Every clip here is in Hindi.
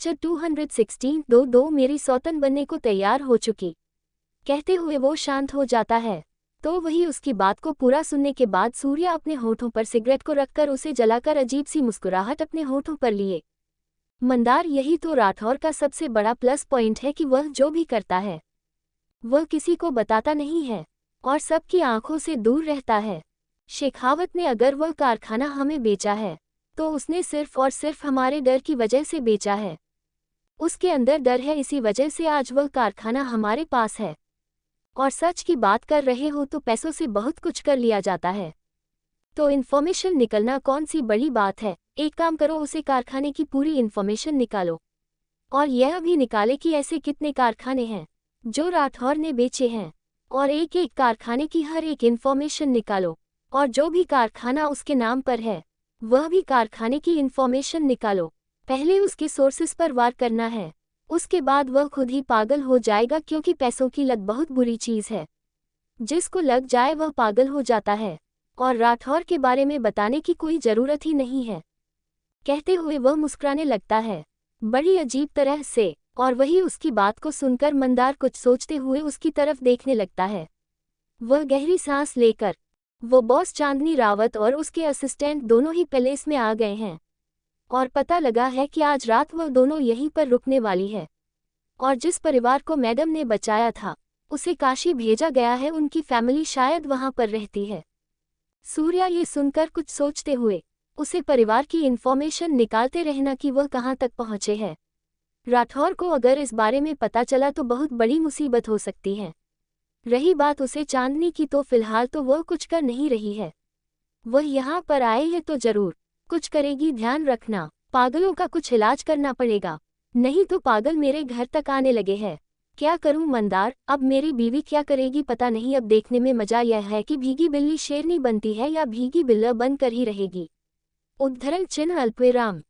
लेक्चर 216 दो मेरी सौतन बनने को तैयार हो चुकी, कहते हुए वो शांत हो जाता है। तो वही उसकी बात को पूरा सुनने के बाद सूर्या अपने होठों पर सिगरेट को रखकर उसे जलाकर अजीब सी मुस्कुराहट अपने होठों पर लिए। मंदार, यही तो राठौर का सबसे बड़ा प्लस पॉइंट है कि वह जो भी करता है वह किसी को बताता नहीं है और सबकी आंखों से दूर रहता है। शेखावत ने अगर वह कारखाना हमें बेचा है तो उसने सिर्फ और सिर्फ हमारे डर की वजह से बेचा है। उसके अंदर डर है, इसी वजह से आज वह कारखाना हमारे पास है। और सच की बात कर रहे हो तो पैसों से बहुत कुछ कर लिया जाता है, तो इन्फॉर्मेशन निकलना कौन सी बड़ी बात है। एक काम करो, उसे कारखाने की पूरी इन्फॉर्मेशन निकालो और यह भी निकाले कि ऐसे कितने कारखाने हैं जो राठौर ने बेचे हैं, और एक एक कारखाने की हर एक इन्फॉर्मेशन निकालो और जो भी कारखाना उसके नाम पर है वह भी कारखाने की इन्फॉर्मेशन निकालो। पहले उसके सोर्सेस पर वार करना है, उसके बाद वह खुद ही पागल हो जाएगा, क्योंकि पैसों की लत बहुत बुरी चीज़ है। जिसको लग जाए वह पागल हो जाता है और राठौर के बारे में बताने की कोई ज़रूरत ही नहीं है। कहते हुए वह मुस्कुराने लगता है बड़ी अजीब तरह से, और वही उसकी बात को सुनकर मंदार कुछ सोचते हुए उसकी तरफ देखने लगता है। वह गहरी सांस लेकर, वो बॉस चांदनी रावत और उसके असिस्टेंट दोनों ही पैलेस में आ गए हैं और पता लगा है कि आज रात वह दोनों यहीं पर रुकने वाली है। और जिस परिवार को मैडम ने बचाया था उसे काशी भेजा गया है, उनकी फैमिली शायद वहां पर रहती है। सूर्या ये सुनकर कुछ सोचते हुए उसे परिवार की इन्फॉर्मेशन निकालते रहना कि वह कहां तक पहुंचे हैं। राठौर को अगर इस बारे में पता चला तो बहुत बड़ी मुसीबत हो सकती है। रही बात उसे चांदनी की, तो फिलहाल तो वह कुछ कर नहीं रही है। वह यहाँ पर आए है तो जरूर कुछ करेगी, ध्यान रखना। पागलों का कुछ इलाज करना पड़ेगा, नहीं तो पागल मेरे घर तक आने लगे हैं। क्या करूं मंदार, अब मेरी बीवी क्या करेगी पता नहीं। अब देखने में मजा यह है कि भीगी बिल्ली शेरनी बनती है या भीगी बिल्ला बनकर ही रहेगी। उद्धरण चिन्ह अल्पविराम।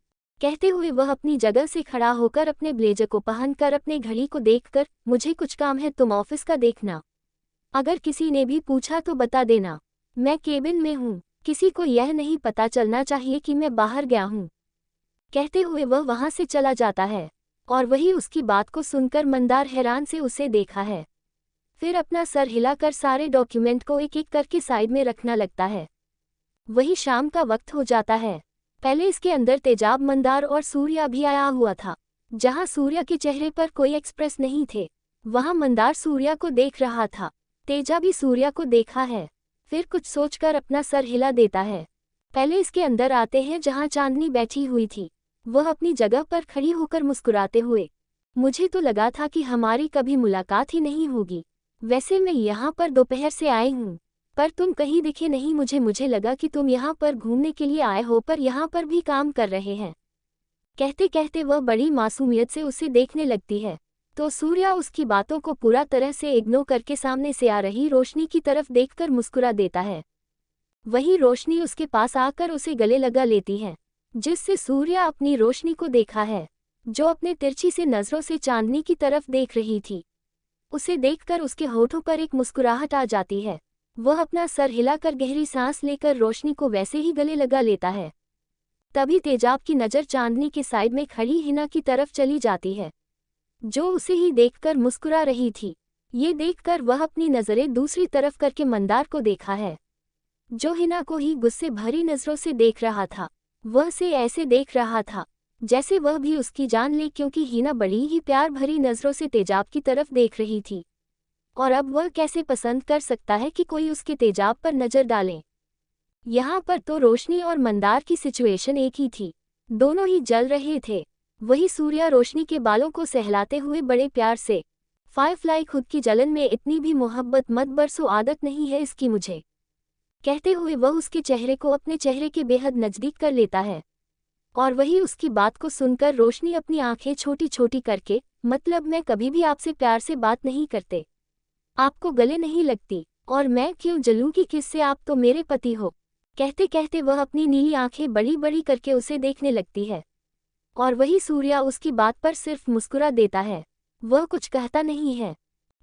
कहते हुए वह अपनी जगह से खड़ा होकर अपने ब्लेजर को पहनकर अपने घड़ी को देखकर, मुझे कुछ काम है, तुम ऑफिस का देखना। अगर किसी ने भी पूछा तो बता देना मैं केबिन में हूँ, किसी को यह नहीं पता चलना चाहिए कि मैं बाहर गया हूँ। कहते हुए वह वहां से चला जाता है और वही उसकी बात को सुनकर मंदार हैरान से उसे देखा है। फिर अपना सर हिलाकर सारे डॉक्यूमेंट को एक एक करके साइड में रखना लगता है। वही शाम का वक्त हो जाता है। पहले इसके अंदर तेजाब, मंदार और सूर्या भी आया हुआ था। जहां सूर्या के चेहरे पर कोई एक्सप्रेस नहीं थे वहां मंदार सूर्या को देख रहा था। तेजा भी सूर्या को देखा है, फिर कुछ सोचकर अपना सर हिला देता है। पहले इसके अंदर आते हैं जहां चांदनी बैठी हुई थी। वह अपनी जगह पर खड़ी होकर मुस्कुराते हुए, मुझे तो लगा था कि हमारी कभी मुलाकात ही नहीं होगी। वैसे मैं यहाँ पर दोपहर से आई हूँ पर तुम कहीं दिखे नहीं मुझे लगा कि तुम यहाँ पर घूमने के लिए आए हो, पर यहाँ पर भी काम कर रहे हैं। कहते कहते वह बड़ी मासूमियत से उसे देखने लगती है, तो सूर्या उसकी बातों को पूरा तरह से इग्नोर करके सामने से आ रही रोशनी की तरफ देखकर मुस्कुरा देता है। वही रोशनी उसके पास आकर उसे गले लगा लेती है, जिससे सूर्या अपनी रोशनी को देखा है जो अपने तिरछी से नजरों से चांदनी की तरफ देख रही थी। उसे देखकर उसके होठों पर एक मुस्कुराहट आ जाती है। वह अपना सर हिलाकर गहरी सांस लेकर रोशनी को वैसे ही गले लगा लेता है। तभी तेजाब की नज़र चांदनी के साइड में खड़ी हिना की तरफ चली जाती है, जो उसे ही देखकर मुस्कुरा रही थी। ये देखकर वह अपनी नज़रें दूसरी तरफ करके मंदार को देखा है, जो हिना को ही गुस्से भरी नज़रों से देख रहा था। वह से ऐसे देख रहा था जैसे वह भी उसकी जान ले, क्योंकि हिना बड़ी ही प्यार भरी नज़रों से तेजाब की तरफ देख रही थी। और अब वह कैसे पसंद कर सकता है कि कोई उसके तेजाब पर नज़र डाले। यहाँ पर तो रोशनी और मंदार की सिचुएशन एक ही थी, दोनों ही जल रहे थे। वही सूर्या रोशनी के बालों को सहलाते हुए बड़े प्यार से, फायरफ्लाई, खुद की जलन में इतनी भी मोहब्बत मत बरसो, आदत नहीं है इसकी मुझे। कहते हुए वह उसके चेहरे को अपने चेहरे के बेहद नज़दीक कर लेता है। और वही उसकी बात को सुनकर रोशनी अपनी आंखें छोटी छोटी करके, मतलब मैं कभी भी आपसे प्यार से बात नहीं करते, आपको गले नहीं लगती, और मैं क्यों जलूं कि किससे, आप तो मेरे पति हो। कहते कहते वह अपनी नीली आंखें बड़ी बड़ी करके उसे देखने लगती है और वही सूर्या उसकी बात पर सिर्फ मुस्कुरा देता है, वह कुछ कहता नहीं है।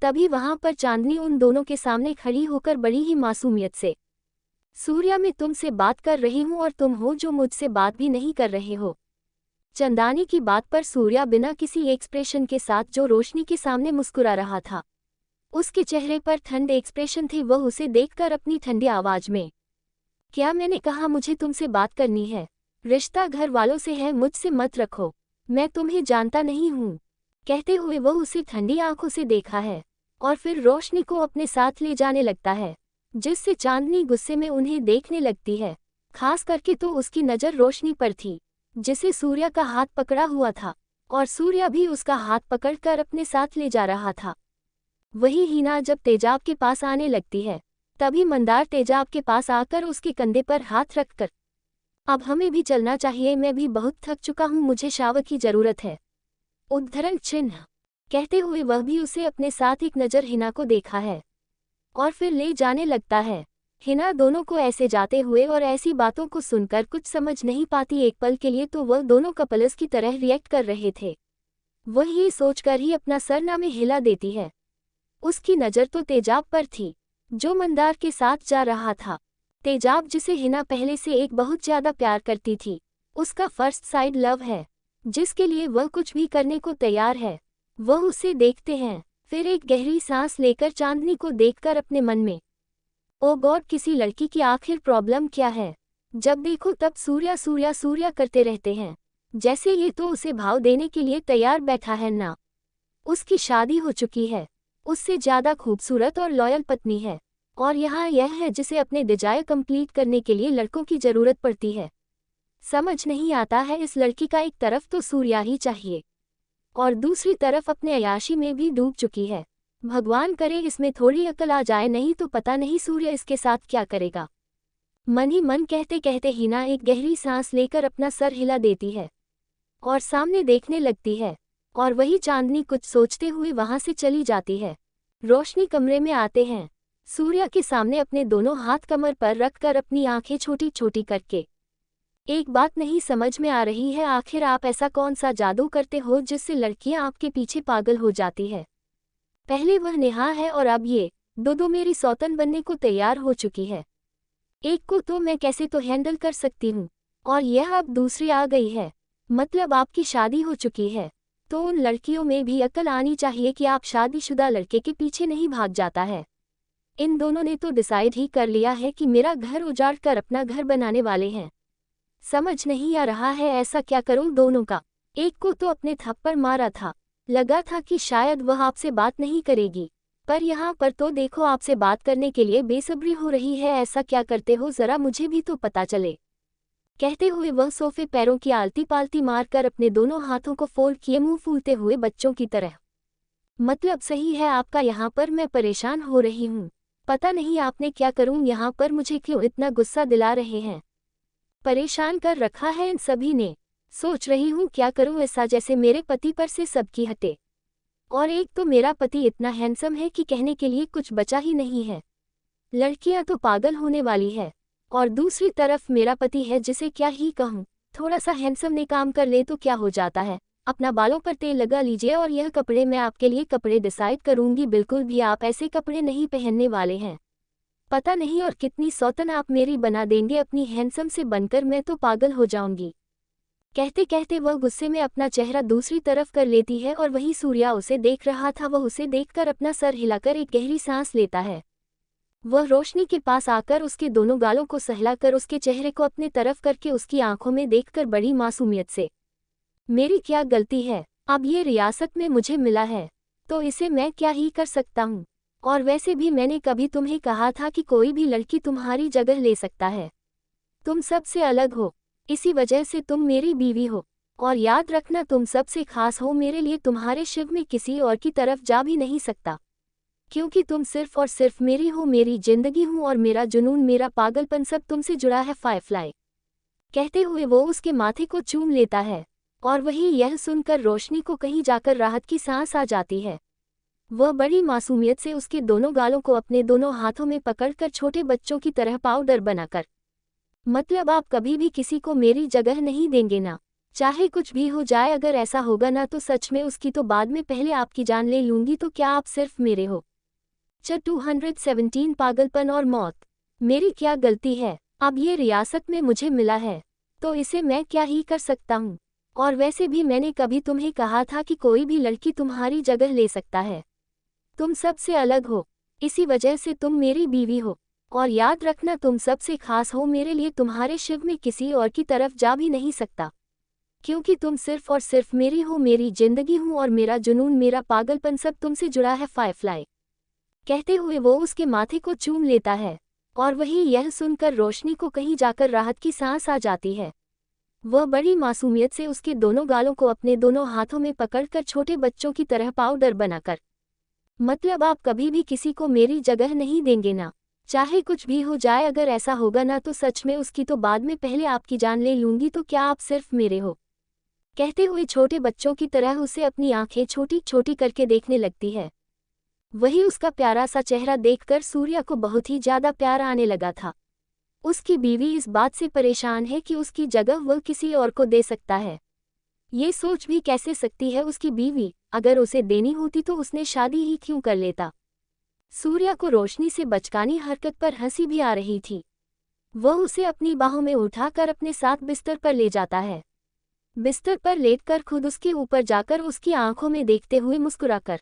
तभी वहां पर चांदनी उन दोनों के सामने खड़ी होकर बड़ी ही मासूमियत से, सूर्या मैं तुमसे बात कर रही हूँ और तुम हो जो मुझसे बात भी नहीं कर रहे हो। चंदानी की बात पर सूर्या बिना किसी एक्सप्रेशन के साथ जो रोशनी के सामने मुस्कुरा रहा था, उसके चेहरे पर ठंड एक्सप्रेशन थे। वह उसे देखकर अपनी ठंडी आवाज में, क्या मैंने कहा मुझे तुमसे बात करनी है? रिश्ता घर वालों से है, मुझसे मत रखो, मैं तुम्हें जानता नहीं हूँ, कहते हुए वह उसे ठंडी आंखों से देखा है और फिर रोशनी को अपने साथ ले जाने लगता है, जिससे चांदनी गुस्से में उन्हें देखने लगती है। खास करके तो उसकी नज़र रोशनी पर थी, जिसे सूर्या का हाथ पकड़ा हुआ था और सूर्या भी उसका हाथ पकड़कर अपने साथ ले जा रहा था। वही हिना जब तेजाब के पास आने लगती है, तभी मंदार तेजाब के पास आकर उसके कंधे पर हाथ रखकर, अब हमें भी चलना चाहिए, मैं भी बहुत थक चुका हूँ, मुझे शावर की जरूरत है, उद्धरण चिन्ह, कहते हुए वह भी उसे अपने साथ एक नज़र हिना को देखा है और फिर ले जाने लगता है। हिना दोनों को ऐसे जाते हुए और ऐसी बातों को सुनकर कुछ समझ नहीं पाती। एक पल के लिए तो वह दोनों कपल्स की तरह रिएक्ट कर रहे थे। वह ये सोचकर ही अपना सरना में हिला देती है। उसकी नज़र तो तेजाब पर थी, जो मंदार के साथ जा रहा था। तेजाब जिसे हिना पहले से एक बहुत ज़्यादा प्यार करती थी, उसका फर्स्ट साइड लव है, जिसके लिए वह कुछ भी करने को तैयार है। वह उसे देखते हैं, फिर एक गहरी सांस लेकर चांदनी को देखकर अपने मन में, ओ गॉड, किसी लड़की की आखिर प्रॉब्लम क्या है? जब देखो तब सूर्या सूर्या सूर्या करते रहते हैं, जैसे ये तो उसे भाव देने के लिए तैयार बैठा है ना। उसकी शादी हो चुकी है, उससे ज़्यादा खूबसूरत और लॉयल पत्नी है, और यहाँ यह है जिसे अपने डिजायर कंप्लीट करने के लिए लड़कों की ज़रूरत पड़ती है। समझ नहीं आता है, इस लड़की का एक तरफ तो सूर्या ही चाहिए और दूसरी तरफ अपने अयाशी में भी डूब चुकी है। भगवान करे इसमें थोड़ी अकल आ जाए, नहीं तो पता नहीं सूर्य इसके साथ क्या करेगा। मन ही मन कहते कहते हिना एक गहरी सांस लेकर अपना सर हिला देती है और सामने देखने लगती है, और वही चांदनी कुछ सोचते हुए वहां से चली जाती है। रोशनी कमरे में आते हैं, सूर्या के सामने अपने दोनों हाथ कमर पर रखकर अपनी आंखें छोटी छोटी करके, एक बात नहीं समझ में आ रही है, आखिर आप ऐसा कौन सा जादू करते हो जिससे लड़कियां आपके पीछे पागल हो जाती है? पहले वह नेहा है और अब ये दो मेरी सौतन बनने को तैयार हो चुकी है। एक को तो मैं कैसे तो हैंडल कर सकती हूँ, और यह अब दूसरी आ गई है। मतलब आपकी शादी हो चुकी है, तो उन लड़कियों में भी अकल आनी चाहिए कि आप शादीशुदा लड़के के पीछे नहीं भाग जाता है। इन दोनों ने तो डिसाइड ही कर लिया है कि मेरा घर उजाड़ कर अपना घर बनाने वाले हैं। समझ नहीं आ रहा है ऐसा क्या करूं दोनों का। एक को तो अपने थप्पड़ मारा था, लगा था कि शायद वह आपसे बात नहीं करेगी, पर यहाँ पर तो देखो आपसे बात करने के लिए बेसब्री हो रही है। ऐसा क्या करते हो, ज़रा मुझे भी तो पता चले। कहते हुए वह सोफे पैरों की आलती पालती मारकर अपने दोनों हाथों को फोल्ड किए मुंह फूलते हुए बच्चों की तरह, मतलब सही है आपका, यहाँ पर मैं परेशान हो रही हूँ, पता नहीं आपने क्या करूँ, यहाँ पर मुझे क्यों इतना गुस्सा दिला रहे हैं, परेशान कर रखा है इन सभी ने। सोच रही हूँ क्या करूँ ऐसा जैसे मेरे पति पर से सबकी हटे, और एक तो मेरा पति इतना हैंडसम है कि कहने के लिए कुछ बचा ही नहीं है, लड़कियां तो पागल होने वाली है, और दूसरी तरफ मेरा पति है जिसे क्या ही कहूँ, थोड़ा सा हैंडसम ने काम कर ले तो क्या हो जाता है। अपना बालों पर तेल लगा लीजिए और यह कपड़े मैं आपके लिए कपड़े डिसाइड करूँगी, बिल्कुल भी आप ऐसे कपड़े नहीं पहनने वाले हैं, पता नहीं और कितनी सौतन आप मेरी बना देंगे अपनी हैंडसम से बनकर, मैं तो पागल हो जाऊंगी। कहते कहते वह गुस्से में अपना चेहरा दूसरी तरफ कर लेती है और वही सूर्या उसे देख रहा था। वह उसे देखकर अपना सर हिलाकर एक गहरी सांस लेता है। वह रोशनी के पास आकर उसके दोनों गालों को सहलाकर उसके चेहरे को अपने तरफ करके उसकी आंखों में देखकर बड़ी मासूमियत से, मेरी क्या गलती है, अब ये रियासत में मुझे मिला है तो इसे मैं क्या ही कर सकता हूँ, और वैसे भी मैंने कभी तुम्हें कहा था कि कोई भी लड़की तुम्हारी जगह ले सकता है, तुम सबसे अलग हो, इसी वजह से तुम मेरी बीवी हो, और याद रखना तुम सबसे खास हो मेरे लिए, तुम्हारे शिव में किसी और की तरफ जा भी नहीं सकता, क्योंकि तुम सिर्फ और सिर्फ मेरी हो, मेरी जिंदगी हूँ, और मेरा जुनून मेरा पागलपन सब तुमसे जुड़ा है फायरफ्लाई। कहते हुए वो उसके माथे को चूम लेता है, और वही यह सुनकर रोशनी को कहीं जाकर राहत की सांस आ जाती है। वह बड़ी मासूमियत से उसके दोनों गालों को अपने दोनों हाथों में पकड़कर छोटे बच्चों की तरह पाउडर बनाकर, मतलब आप कभी भी किसी को मेरी जगह नहीं देंगे ना, चाहे कुछ भी हो जाए, अगर ऐसा होगा ना तो सच में उसकी तो बाद में पहले आपकी जान ले लूंगी, तो क्या आप सिर्फ मेरे हो। 217 पागलपन और मौत, मेरी क्या गलती है, अब ये रियासत में मुझे मिला है तो इसे मैं क्या ही कर सकता हूँ, और वैसे भी मैंने कभी तुम्हें कहा था कि कोई भी लड़की तुम्हारी जगह ले सकता है। तुम सबसे अलग हो, इसी वजह से तुम मेरी बीवी हो। और याद रखना, तुम सबसे खास हो मेरे लिए। तुम्हारे शिव में किसी और की तरफ जा भी नहीं सकता, क्योंकि तुम सिर्फ और सिर्फ मेरी हो। मेरी जिंदगी हूँ और मेरा जुनून, मेरा पागलपन सब तुमसे जुड़ा है फायरफ्लाई। कहते हुए वो उसके माथे को चूम लेता है, और वही यह सुनकर रोशनी को कहीं जाकर राहत की सांस आ जाती है। वह बड़ी मासूमियत से उसके दोनों गालों को अपने दोनों हाथों में पकड़कर छोटे बच्चों की तरह पाउडर बनाकर, मतलब आप कभी भी किसी को मेरी जगह नहीं देंगे ना, चाहे कुछ भी हो जाए। अगर ऐसा होगा ना तो सच में उसकी तो बाद में पहले आपकी जान ले लूंगी। तो क्या आप सिर्फ मेरे हो? कहते हुए छोटे बच्चों की तरह उसे अपनी आंखें छोटी छोटी करके देखने लगती है। वही उसका प्यारा सा चेहरा देखकर सूर्या को बहुत ही ज्यादा प्यार आने लगा था। उसकी बीवी इस बात से परेशान है कि उसकी जगह वह किसी और को दे सकता है। ये सोच भी कैसे सकती है उसकी बीवी, अगर उसे देनी होती तो उसने शादी ही क्यों कर लेता। सूर्या को रोशनी से बचकानी हरकत पर हंसी भी आ रही थी। वह उसे अपनी बाहों में उठाकर अपने साथ बिस्तर पर ले जाता है। बिस्तर पर लेटकर खुद उसके ऊपर जाकर उसकी आंखों में देखते हुए मुस्कुराकर,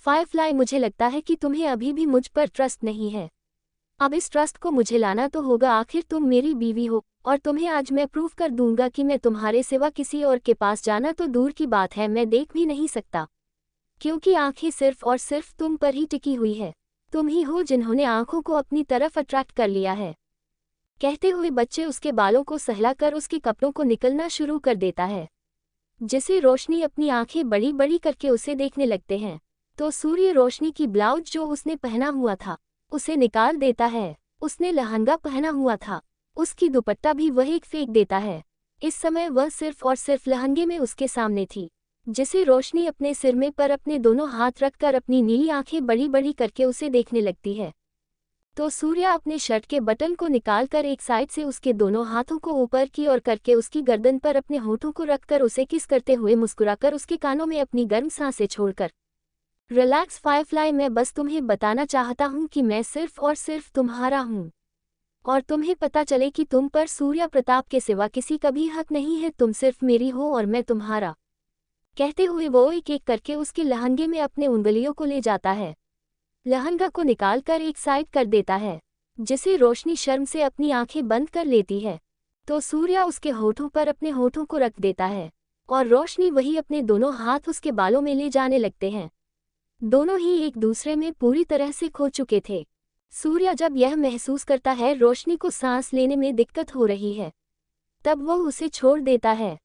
फायरफ्लाई, मुझे लगता है कि तुम्हें अभी भी मुझ पर ट्रस्ट नहीं है। अब इस ट्रस्ट को मुझे लाना तो होगा। आखिर तुम मेरी बीवी हो, और तुम्हें आज मैं प्रूव कर दूंगा कि मैं तुम्हारे सिवा किसी और के पास जाना तो दूर की बात है, मैं देख भी नहीं सकता, क्योंकि आंखें सिर्फ और सिर्फ तुम पर ही टिकी हुई है। तुम ही हो जिन्होंने आंखों को अपनी तरफ अट्रैक्ट कर लिया है। कहते हुए बच्चे उसके बालों को सहलाकर उसके कपड़ों को निकलना शुरू कर देता है, जिसे रोशनी अपनी आंखें बड़ी बड़ी करके उसे देखने लगते हैं। तो सूर्य रोशनी की ब्लाउज जो उसने पहना हुआ था उसे निकाल देता है। उसने लहंगा पहना हुआ था, उसकी दुपट्टा भी वह एक फेंक देता है। इस समय वह सिर्फ और सिर्फ लहंगे में उसके सामने थी, जिसे रोशनी अपने सिर में पर अपने दोनों हाथ रखकर अपनी नीली आंखें बड़ी बड़ी करके उसे देखने लगती है। तो सूर्या अपने शर्ट के बटन को निकालकर एक साइड से उसके दोनों हाथों को ऊपर की ओर करके उसकी गर्दन पर अपने होठों को रखकर उसे किस करते हुए मुस्कुराकर उसके कानों में अपनी गर्म सांसें छोड़कर, रिलैक्स फायरफ्लाई, मैं बस तुम्हें बताना चाहता हूँ कि मैं सिर्फ और सिर्फ तुम्हारा हूँ, और तुम्हें पता चले कि तुम पर सूर्या प्रताप के सिवा किसी का भी हक नहीं है। तुम सिर्फ मेरी हो और मैं तुम्हारा। कहते हुए वो एक एक करके उसके लहंगे में अपने उंगलियों को ले जाता है, लहंगा को निकालकर एक साइड कर देता है, जिसे रोशनी शर्म से अपनी आंखें बंद कर लेती है। तो सूर्या उसके होठों पर अपने होठों को रख देता है, और रोशनी वही अपने दोनों हाथ उसके बालों में ले जाने लगते हैं। दोनों ही एक दूसरे में पूरी तरह से खो चुके थे। सूर्या जब यह महसूस करता है रोशनी को सांस लेने में दिक्कत हो रही है, तब वह उसे छोड़ देता है,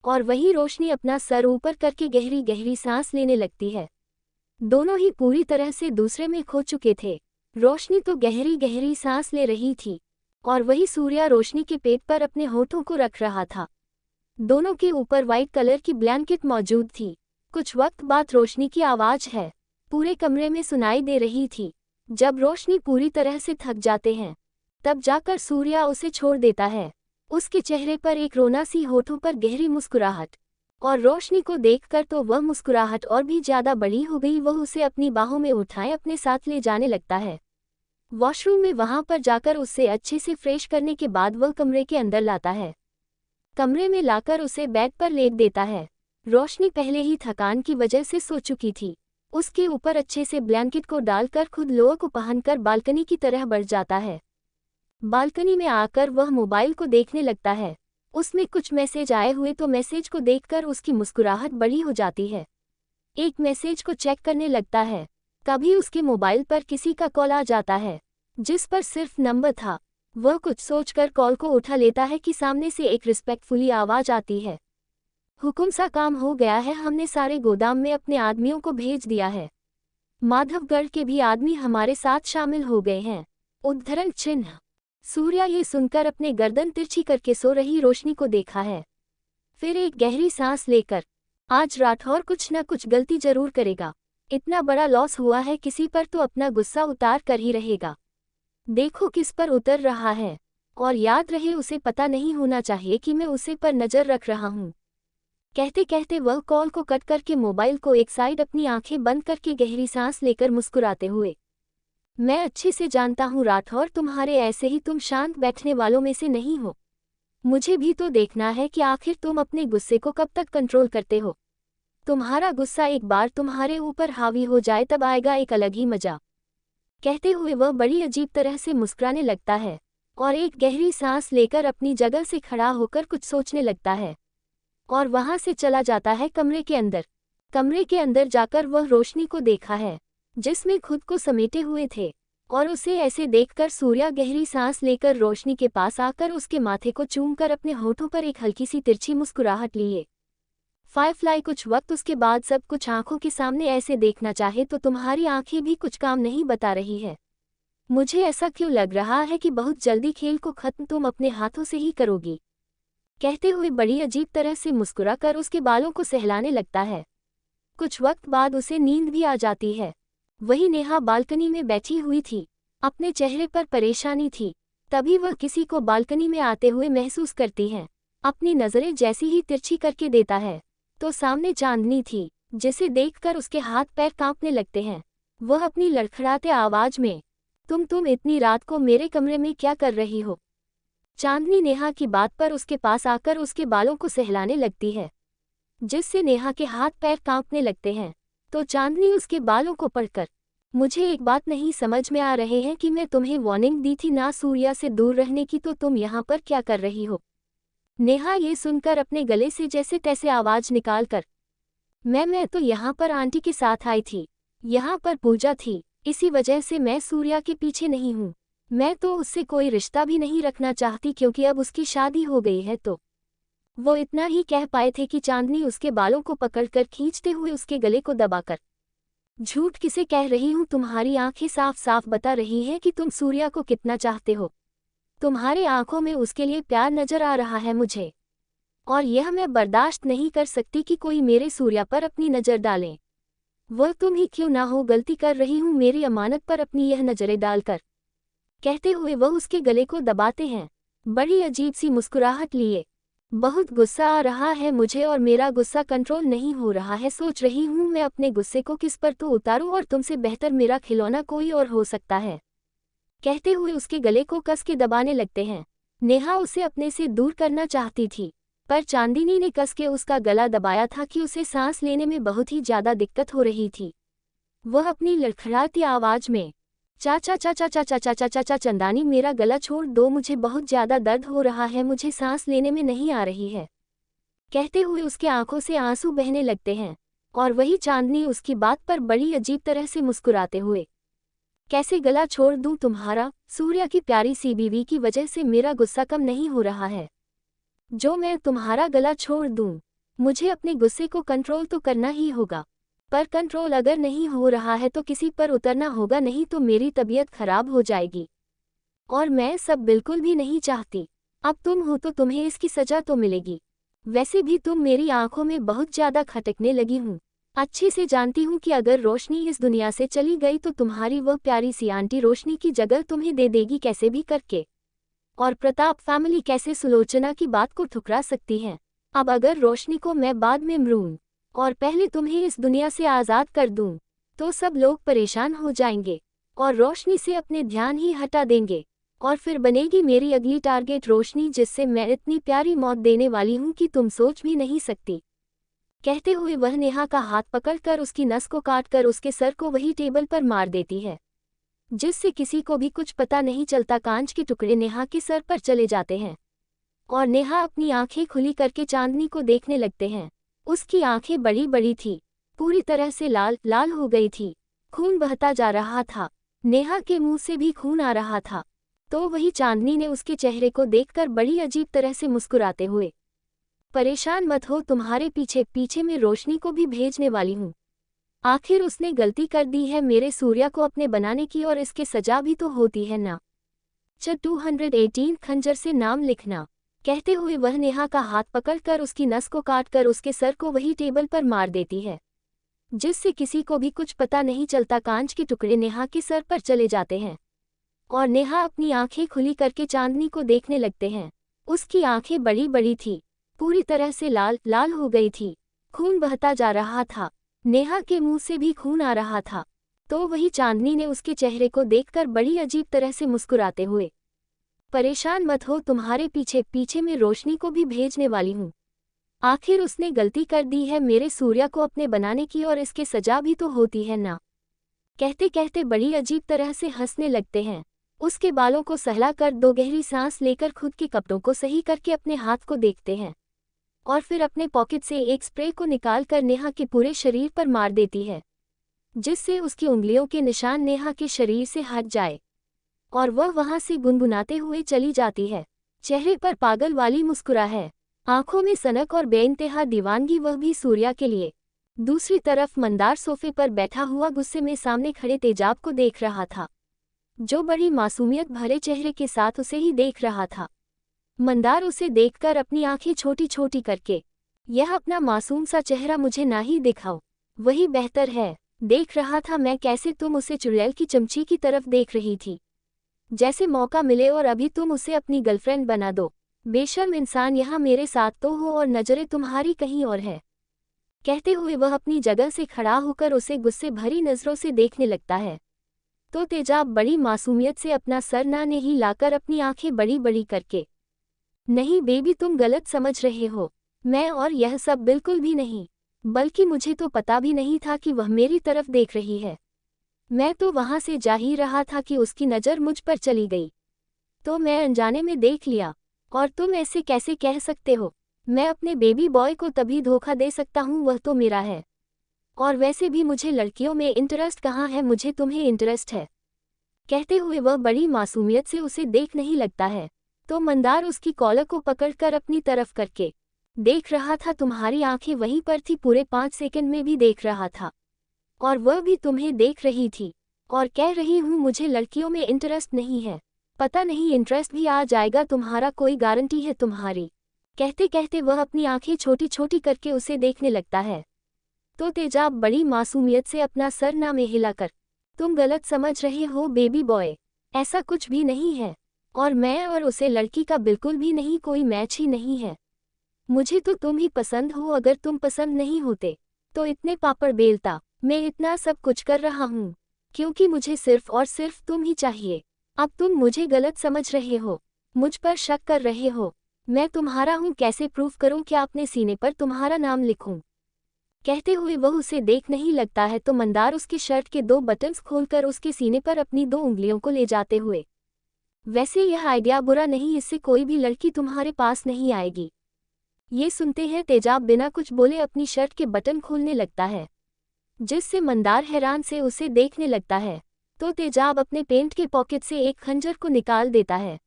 और वही रोशनी अपना सर ऊपर करके गहरी गहरी सांस लेने लगती है। दोनों ही पूरी तरह से दूसरे में खो चुके थे। रोशनी तो गहरी गहरी सांस ले रही थी, और वही सूर्या रोशनी के पेट पर अपने होठों को रख रहा था। दोनों के ऊपर वाइट कलर की ब्लैंकेट मौजूद थी। कुछ वक्त बाद रोशनी की आवाज है पूरे कमरे में सुनाई दे रही थी। जब रोशनी पूरी तरह से थक जाते हैं, तब जाकर सूर्या उसे छोड़ देता है। उसके चेहरे पर एक रोना सी, होठों पर गहरी मुस्कुराहट, और रोशनी को देखकर तो वह मुस्कुराहट और भी ज्यादा बड़ी हो गई। वह उसे अपनी बाहों में उठाए अपने साथ ले जाने लगता है वॉशरूम में। वहां पर जाकर उससे अच्छे से फ्रेश करने के बाद वह कमरे के अंदर लाता है। कमरे में लाकर उसे बेड पर लेट देता है। रोशनी पहले ही थकान की वजह से सो चुकी थी। उसके ऊपर अच्छे से ब्लैंकेट को डालकर खुद लोअर को पहनकर बालकनी की तरह बढ़ जाता है। बालकनी में आकर वह मोबाइल को देखने लगता है। उसमें कुछ मैसेज आए हुए, तो मैसेज को देखकर उसकी मुस्कुराहट बड़ी हो जाती है। एक मैसेज को चेक करने लगता है। कभी उसके मोबाइल पर किसी का कॉल आ जाता है, जिस पर सिर्फ नंबर था। वह कुछ सोचकर कॉल को उठा लेता है कि सामने से एक रिस्पेक्टफुली आवाज आती है, हुकुम सा काम हो गया है, हमने सारे गोदाम में अपने आदमियों को भेज दिया है। माधवगढ़ के भी आदमी हमारे साथ शामिल हो गए हैं। उद्धरण चिन्ह। सूर्या ये सुनकर अपने गर्दन तिरछी करके सो रही रोशनी को देखा है। फिर एक गहरी सांस लेकर, आज राठौर कुछ न कुछ गलती जरूर करेगा। इतना बड़ा लॉस हुआ है, किसी पर तो अपना गुस्सा उतार कर ही रहेगा। देखो किस पर उतर रहा है, और याद रहे उसे पता नहीं होना चाहिए कि मैं उसे पर नजर रख रहा हूँ। कहते कहते वह कॉल को कट करके मोबाइल को एक साइड अपनी आंखें बंद करके गहरी सांस लेकर मुस्कुराते हुए, मैं अच्छे से जानता हूँ राठौर, तुम्हारे ऐसे ही तुम शांत बैठने वालों में से नहीं हो। मुझे भी तो देखना है कि आखिर तुम अपने गुस्से को कब तक कंट्रोल करते हो। तुम्हारा गुस्सा एक बार तुम्हारे ऊपर हावी हो जाए तब आएगा एक अलग ही मजा। कहते हुए वह बड़ी अजीब तरह से मुस्कुराने लगता है और एक गहरी सांस लेकर अपनी जगह से खड़ा होकर कुछ सोचने लगता है और वहां से चला जाता है कमरे के अंदर। कमरे के अंदर जाकर वह रोशनी को देखा है जिसमें खुद को समेटे हुए थे और उसे ऐसे देखकर सूर्या गहरी सांस लेकर रोशनी के पास आकर उसके माथे को चूमकर अपने होठों पर एक हल्की सी तिरछी मुस्कुराहट लिए। फायरफ्लाई कुछ वक्त उसके बाद सब कुछ आंखों के सामने ऐसे देखना चाहे तो तुम्हारी आंखें भी कुछ काम नहीं बता रही है। मुझे ऐसा क्यों लग रहा है कि बहुत जल्दी खेल को खत्म तुम अपने हाथों से ही करोगी। कहते हुए बड़ी अजीब तरह से मुस्कुराकर उसके बालों को सहलाने लगता है। कुछ वक्त बाद उसे नींद भी आ जाती है। वही नेहा बालकनी में बैठी हुई थी, अपने चेहरे पर परेशानी थी। तभी वह किसी को बालकनी में आते हुए महसूस करती है। अपनी नजरें जैसी ही तिरछी करके देता है तो सामने चांदनी थी जिसे देखकर उसके हाथ पैर कांपने लगते हैं। वह अपनी लड़खड़ाते आवाज में, तुम इतनी रात को मेरे कमरे में क्या कर रही हो। चांदनी नेहा की बात पर उसके पास आकर उसके बालों को सहलाने लगती है जिससे नेहा के हाथ पैर कांपने लगते हैं। तो चांदनी उसके बालों को पकड़कर, मुझे एक बात नहीं समझ में आ रहे हैं कि मैं तुम्हें वार्निंग दी थी ना सूर्या से दूर रहने की, तो तुम यहाँ पर क्या कर रही हो। नेहा ये सुनकर अपने गले से जैसे तैसे आवाज निकालकर, मैं तो यहाँ पर आंटी के साथ आई थी, यहाँ पर पूजा थी, इसी वजह से मैं सूर्या के पीछे नहीं हूँ। मैं तो उससे कोई रिश्ता भी नहीं रखना चाहती क्योंकि अब उसकी शादी हो गई है। तो वो इतना ही कह पाए थे कि चांदनी उसके बालों को पकड़कर खींचते हुए उसके गले को दबाकर, झूठ किसे कह रही हूँ, तुम्हारी आंखें साफ साफ बता रही हैं कि तुम सूर्या को कितना चाहते हो। तुम्हारे आंखों में उसके लिए प्यार नजर आ रहा है मुझे, और यह मैं बर्दाश्त नहीं कर सकती कि कोई मेरे सूर्या पर अपनी नज़र डाले। वह तुम ही क्यों ना हो, गलती कर रही हूँ मेरी अमानत पर अपनी यह नज़रें डालकर। कहते हुए वह उसके गले को दबाते हैं बड़ी अजीब सी मुस्कुराहट लिए। बहुत गुस्सा आ रहा है मुझे और मेरा गुस्सा कंट्रोल नहीं हो रहा है। सोच रही हूँ मैं अपने गुस्से को किस पर तो उतारूं और तुमसे बेहतर मेरा खिलौना कोई और हो सकता है। कहते हुए उसके गले को कस के दबाने लगते हैं। नेहा उसे अपने से दूर करना चाहती थी पर चांदनी ने कस के उसका गला दबाया था कि उसे सांस लेने में बहुत ही ज्यादा दिक्कत हो रही थी। वह अपनी लड़खड़ाती आवाज में, चाचा चाचा चाचा चाचा चाचा चंदानी मेरा गला छोड़ दो, मुझे बहुत ज्यादा दर्द हो रहा है, मुझे सांस लेने में नहीं आ रही है। कहते हुए उसके आंखों से आंसू बहने लगते हैं और वही चांदनी उसकी बात पर बड़ी अजीब तरह से मुस्कुराते हुए, कैसे गला छोड़ दूं तुम्हारा, सूर्या की प्यारी सी बीवी की वजह से मेरा गुस्सा कम नहीं हो रहा है। जो मैं तुम्हारा गला छोड़ दूं, मुझे अपने गुस्से को कंट्रोल तो करना ही होगा, पर कंट्रोल अगर नहीं हो रहा है तो किसी पर उतरना होगा, नहीं तो मेरी तबीयत खराब हो जाएगी और मैं सब बिल्कुल भी नहीं चाहती। अब तुम हो तो तुम्हें इसकी सजा तो मिलेगी। वैसे भी तुम मेरी आंखों में बहुत ज्यादा खटकने लगी हूँ। अच्छे से जानती हूँ कि अगर रोशनी इस दुनिया से चली गई तो तुम्हारी वह प्यारी सी आंटी रोशनी की जगह तुम्हें दे देगी कैसे भी करके, और प्रताप फैमिली कैसे सुलोचना की बात को ठुकरा सकती है। अब अगर रोशनी को मैं बाद में मरूं और पहले तुम्हें इस दुनिया से आज़ाद कर दूं तो सब लोग परेशान हो जाएंगे और रोशनी से अपने ध्यान ही हटा देंगे और फिर बनेगी मेरी अगली टारगेट रोशनी, जिससे मैं इतनी प्यारी मौत देने वाली हूं कि तुम सोच भी नहीं सकती। कहते हुए वह नेहा का हाथ पकड़कर उसकी नस को काटकर उसके सर को वही टेबल पर मार देती है जिससे किसी को भी कुछ पता नहीं चलता। कांच के टुकड़े नेहा के सर पर चले जाते हैं और नेहा अपनी आंखें खुली करके चांदनी को देखने लगते हैं। उसकी आंखें बड़ी बड़ी थी, पूरी तरह से लाल लाल हो गई थी, खून बहता जा रहा था, नेहा के मुंह से भी खून आ रहा था। तो वही चांदनी ने उसके चेहरे को देखकर बड़ी अजीब तरह से मुस्कुराते हुए, परेशान मत हो, तुम्हारे पीछे पीछे मैं रोशनी को भी भेजने वाली हूँ। आखिर उसने गलती कर दी है मेरे सूर्या को अपने बनाने की और इसके सजा भी तो होती है ना। 218 खंजर से नाम लिखना। कहते हुए वह नेहा का हाथ पकड़कर उसकी नस को काटकर उसके सर को वही टेबल पर मार देती है जिससे किसी को भी कुछ पता नहीं चलता। कांच के टुकड़े नेहा के सर पर चले जाते हैं और नेहा अपनी आंखें खुली करके चांदनी को देखने लगते हैं। उसकी आंखें बड़ी बड़ी थी, पूरी तरह से लाल लाल हो गई थी, खून बहता जा रहा था, नेहा के मुंह से भी खून आ रहा था। तो वही चांदनी ने उसके चेहरे को देखकर बड़ी अजीब तरह से मुस्कुराते हुए, परेशान मत हो, तुम्हारे पीछे पीछे मैं रोशनी को भी भेजने वाली हूँ। आखिर उसने गलती कर दी है मेरे सूर्या को अपने बनाने की, और इसके सजा भी तो होती है ना। कहते कहते बड़ी अजीब तरह से हंसने लगते हैं। उसके बालों को सहला कर दो गहरी सांस लेकर खुद के कपड़ों को सही करके अपने हाथ को देखते हैं, और फिर अपने पॉकेट से एक स्प्रे को निकाल कर नेहा के पूरे शरीर पर मार देती है, जिससे उसकी उंगलियों के निशान नेहा के शरीर से हट जाए और वह वहां से गुनगुनाते हुए चली जाती है। चेहरे पर पागल वाली मुस्कुरा है, आंखों में सनक और बेइंतहा दीवानगी, वह भी सूर्या के लिए। दूसरी तरफ मंदार सोफे पर बैठा हुआ गुस्से में सामने खड़े तेजाब को देख रहा था, जो बड़ी मासूमियत भरे चेहरे के साथ उसे ही देख रहा था। मंदार उसे देखकर अपनी आंखें छोटी छोटी करके, यह अपना मासूम सा चेहरा मुझे ना ही दिखाओ, वही बेहतर है। देख रहा था मैं कैसे तुम उसे चुड़ैल की चमची की तरफ देख रही थी, जैसे मौका मिले और अभी तुम उसे अपनी गर्लफ्रेंड बना दो। बेशर्म इंसान, यहाँ मेरे साथ तो हो और नजरें तुम्हारी कहीं और है। कहते हुए वह अपनी जगह से खड़ा होकर उसे गुस्से भरी नजरों से देखने लगता है। तो तेजाब बड़ी मासूमियत से अपना सर ना नहीं लाकर अपनी आंखें बड़ी बड़ी करके, नहीं बेबी, तुम गलत समझ रहे हो, मैं और यह सब बिल्कुल भी नहीं, बल्कि मुझे तो पता भी नहीं था कि वह मेरी तरफ देख रही है। मैं तो वहां से जा ही रहा था कि उसकी नज़र मुझ पर चली गई, तो मैं अनजाने में देख लिया। और तुम ऐसे कैसे कह सकते हो? मैं अपने बेबी बॉय को तभी धोखा दे सकता हूँ, वह तो मेरा है। और वैसे भी मुझे लड़कियों में इंटरेस्ट कहाँ है, मुझे तुम्हें इंटरेस्ट है। कहते हुए वह बड़ी मासूमियत से उसे देख नहीं लगता है। तो मंदार उसकी कॉलर को पकड़कर अपनी तरफ करके देख रहा था, तुम्हारी आंखें वहीं पर थी, पूरे 5 सेकंड में भी देख रहा था, और वह भी तुम्हें देख रही थी, और कह रही हूँ मुझे लड़कियों में इंटरेस्ट नहीं है। पता नहीं इंटरेस्ट भी आ जाएगा तुम्हारा, कोई गारंटी है तुम्हारी? कहते कहते वह अपनी आंखें छोटी छोटी करके उसे देखने लगता है। तो तेजाब बड़ी मासूमियत से अपना सर ना में हिलाकर, तुम गलत समझ रहे हो बेबी बॉय, ऐसा कुछ भी नहीं है, और मैं और उसे लड़की का बिल्कुल भी नहीं, कोई मैच ही नहीं है। मुझे तो तुम ही पसंद हो, अगर तुम पसंद नहीं होते तो इतने पापड़ बेलता। मैं इतना सब कुछ कर रहा हूँ क्योंकि मुझे सिर्फ और सिर्फ तुम ही चाहिए। अब तुम मुझे गलत समझ रहे हो, मुझ पर शक कर रहे हो। मैं तुम्हारा हूँ, कैसे प्रूफ करूँ? क्या अपने सीने पर तुम्हारा नाम लिखूं? कहते हुए वह उसे देख नहीं लगता है। तो मंदार उसकी शर्ट के 2 बटन्स खोलकर उसके सीने पर अपनी 2 उंगलियों को ले जाते हुए, वैसे यह आइडिया बुरा नहीं, इससे कोई भी लड़की तुम्हारे पास नहीं आएगी। ये सुनते हैं तेजाब बिना कुछ बोले अपनी शर्ट के बटन खोलने लगता है, जिससे मंदार हैरान से उसे देखने लगता है। तो तेजाब अपने पेंट के पॉकेट से एक खंजर को निकाल देता है,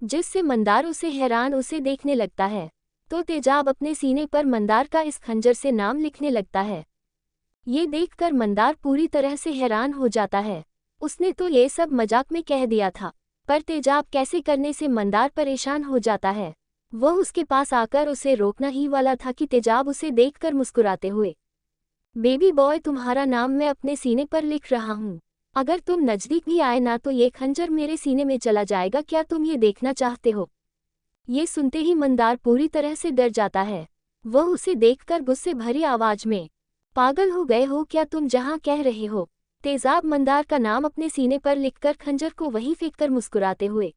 जिससे मंदार उसे हैरान उसे देखने लगता है। तो तेजाब अपने सीने पर मंदार का इस खंजर से नाम लिखने लगता है। ये देखकर मंदार पूरी तरह से हैरान हो जाता है। उसने तो ये सब मजाक में कह दिया था, पर तेजाब कैसे करने से मंदार परेशान हो जाता है। वह उसके पास आकर उसे रोकना ही वाला था कि तेजाब उसे देखकर मुस्कुराते हुए, बेबी बॉय, तुम्हारा नाम मैं अपने सीने पर लिख रहा हूँ, अगर तुम नजदीक भी आए ना तो ये खंजर मेरे सीने में चला जाएगा, क्या तुम ये देखना चाहते हो? ये सुनते ही मंदार पूरी तरह से डर जाता है। वह उसे देखकर गुस्से भरी आवाज में, पागल हो गए हो क्या तुम, जहाँ कह रहे हो? तेजाब मंदार का नाम अपने सीने पर लिखकर खंजर को वहीं फेंककर मुस्कुराते हुए,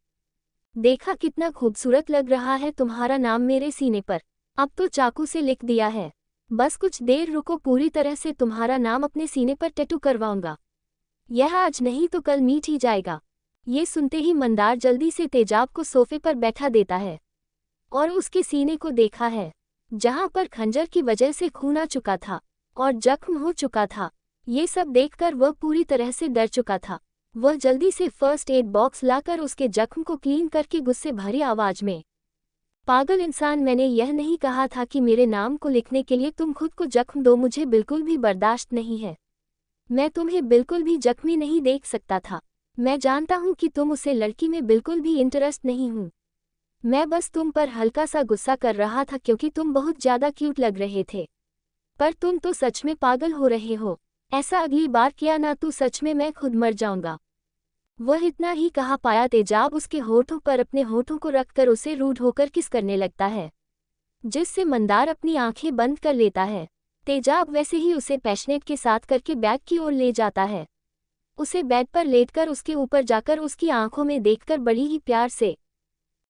देखा कितना खूबसूरत लग रहा है तुम्हारा नाम मेरे सीने पर, अब तो चाकू से लिख दिया है, बस कुछ देर रुको, पूरी तरह से तुम्हारा नाम अपने सीने पर टैटू करवाऊंगा, यह आज नहीं तो कल मीट ही जाएगा। ये सुनते ही मंदार जल्दी से तेजाब को सोफे पर बैठा देता है और उसके सीने को देखा है, जहां पर खंजर की वजह से खून आ चुका था और जख्म हो चुका था। ये सब देखकर वह पूरी तरह से डर चुका था। वह जल्दी से फर्स्ट एड बॉक्स लाकर उसके जख्म को क्लीन करके गुस्से भरी आवाज में, पागल इंसान, मैंने यह नहीं कहा था कि मेरे नाम को लिखने के लिए तुम खुद को जख्म दो, मुझे बिल्कुल भी बर्दाश्त नहीं है। मैं तुम्हें बिल्कुल भी जख्मी नहीं देख सकता था। मैं जानता हूँ कि तुम उसे लड़की में बिल्कुल भी इंटरेस्ट नहीं हूँ। मैं बस तुम पर हल्का सा गुस्सा कर रहा था क्योंकि तुम बहुत ज़्यादा क्यूट लग रहे थे, पर तुम तो सच में पागल हो रहे हो। ऐसा अगली बार किया ना तो सच में मैं खुद मर जाऊंगा। वह इतना ही कहा पाया, तेजाब उसके होठों पर अपने होठों को रखकर उसे रूड होकर किस करने लगता है, जिससे मंदार अपनी आंखें बंद कर लेता है। तेजाब वैसे ही उसे पैशनेट के साथ करके बैग की ओर ले जाता है। उसे बेड पर लेटकर उसके ऊपर जाकर उसकी आंखों में देखकर बड़ी ही प्यार से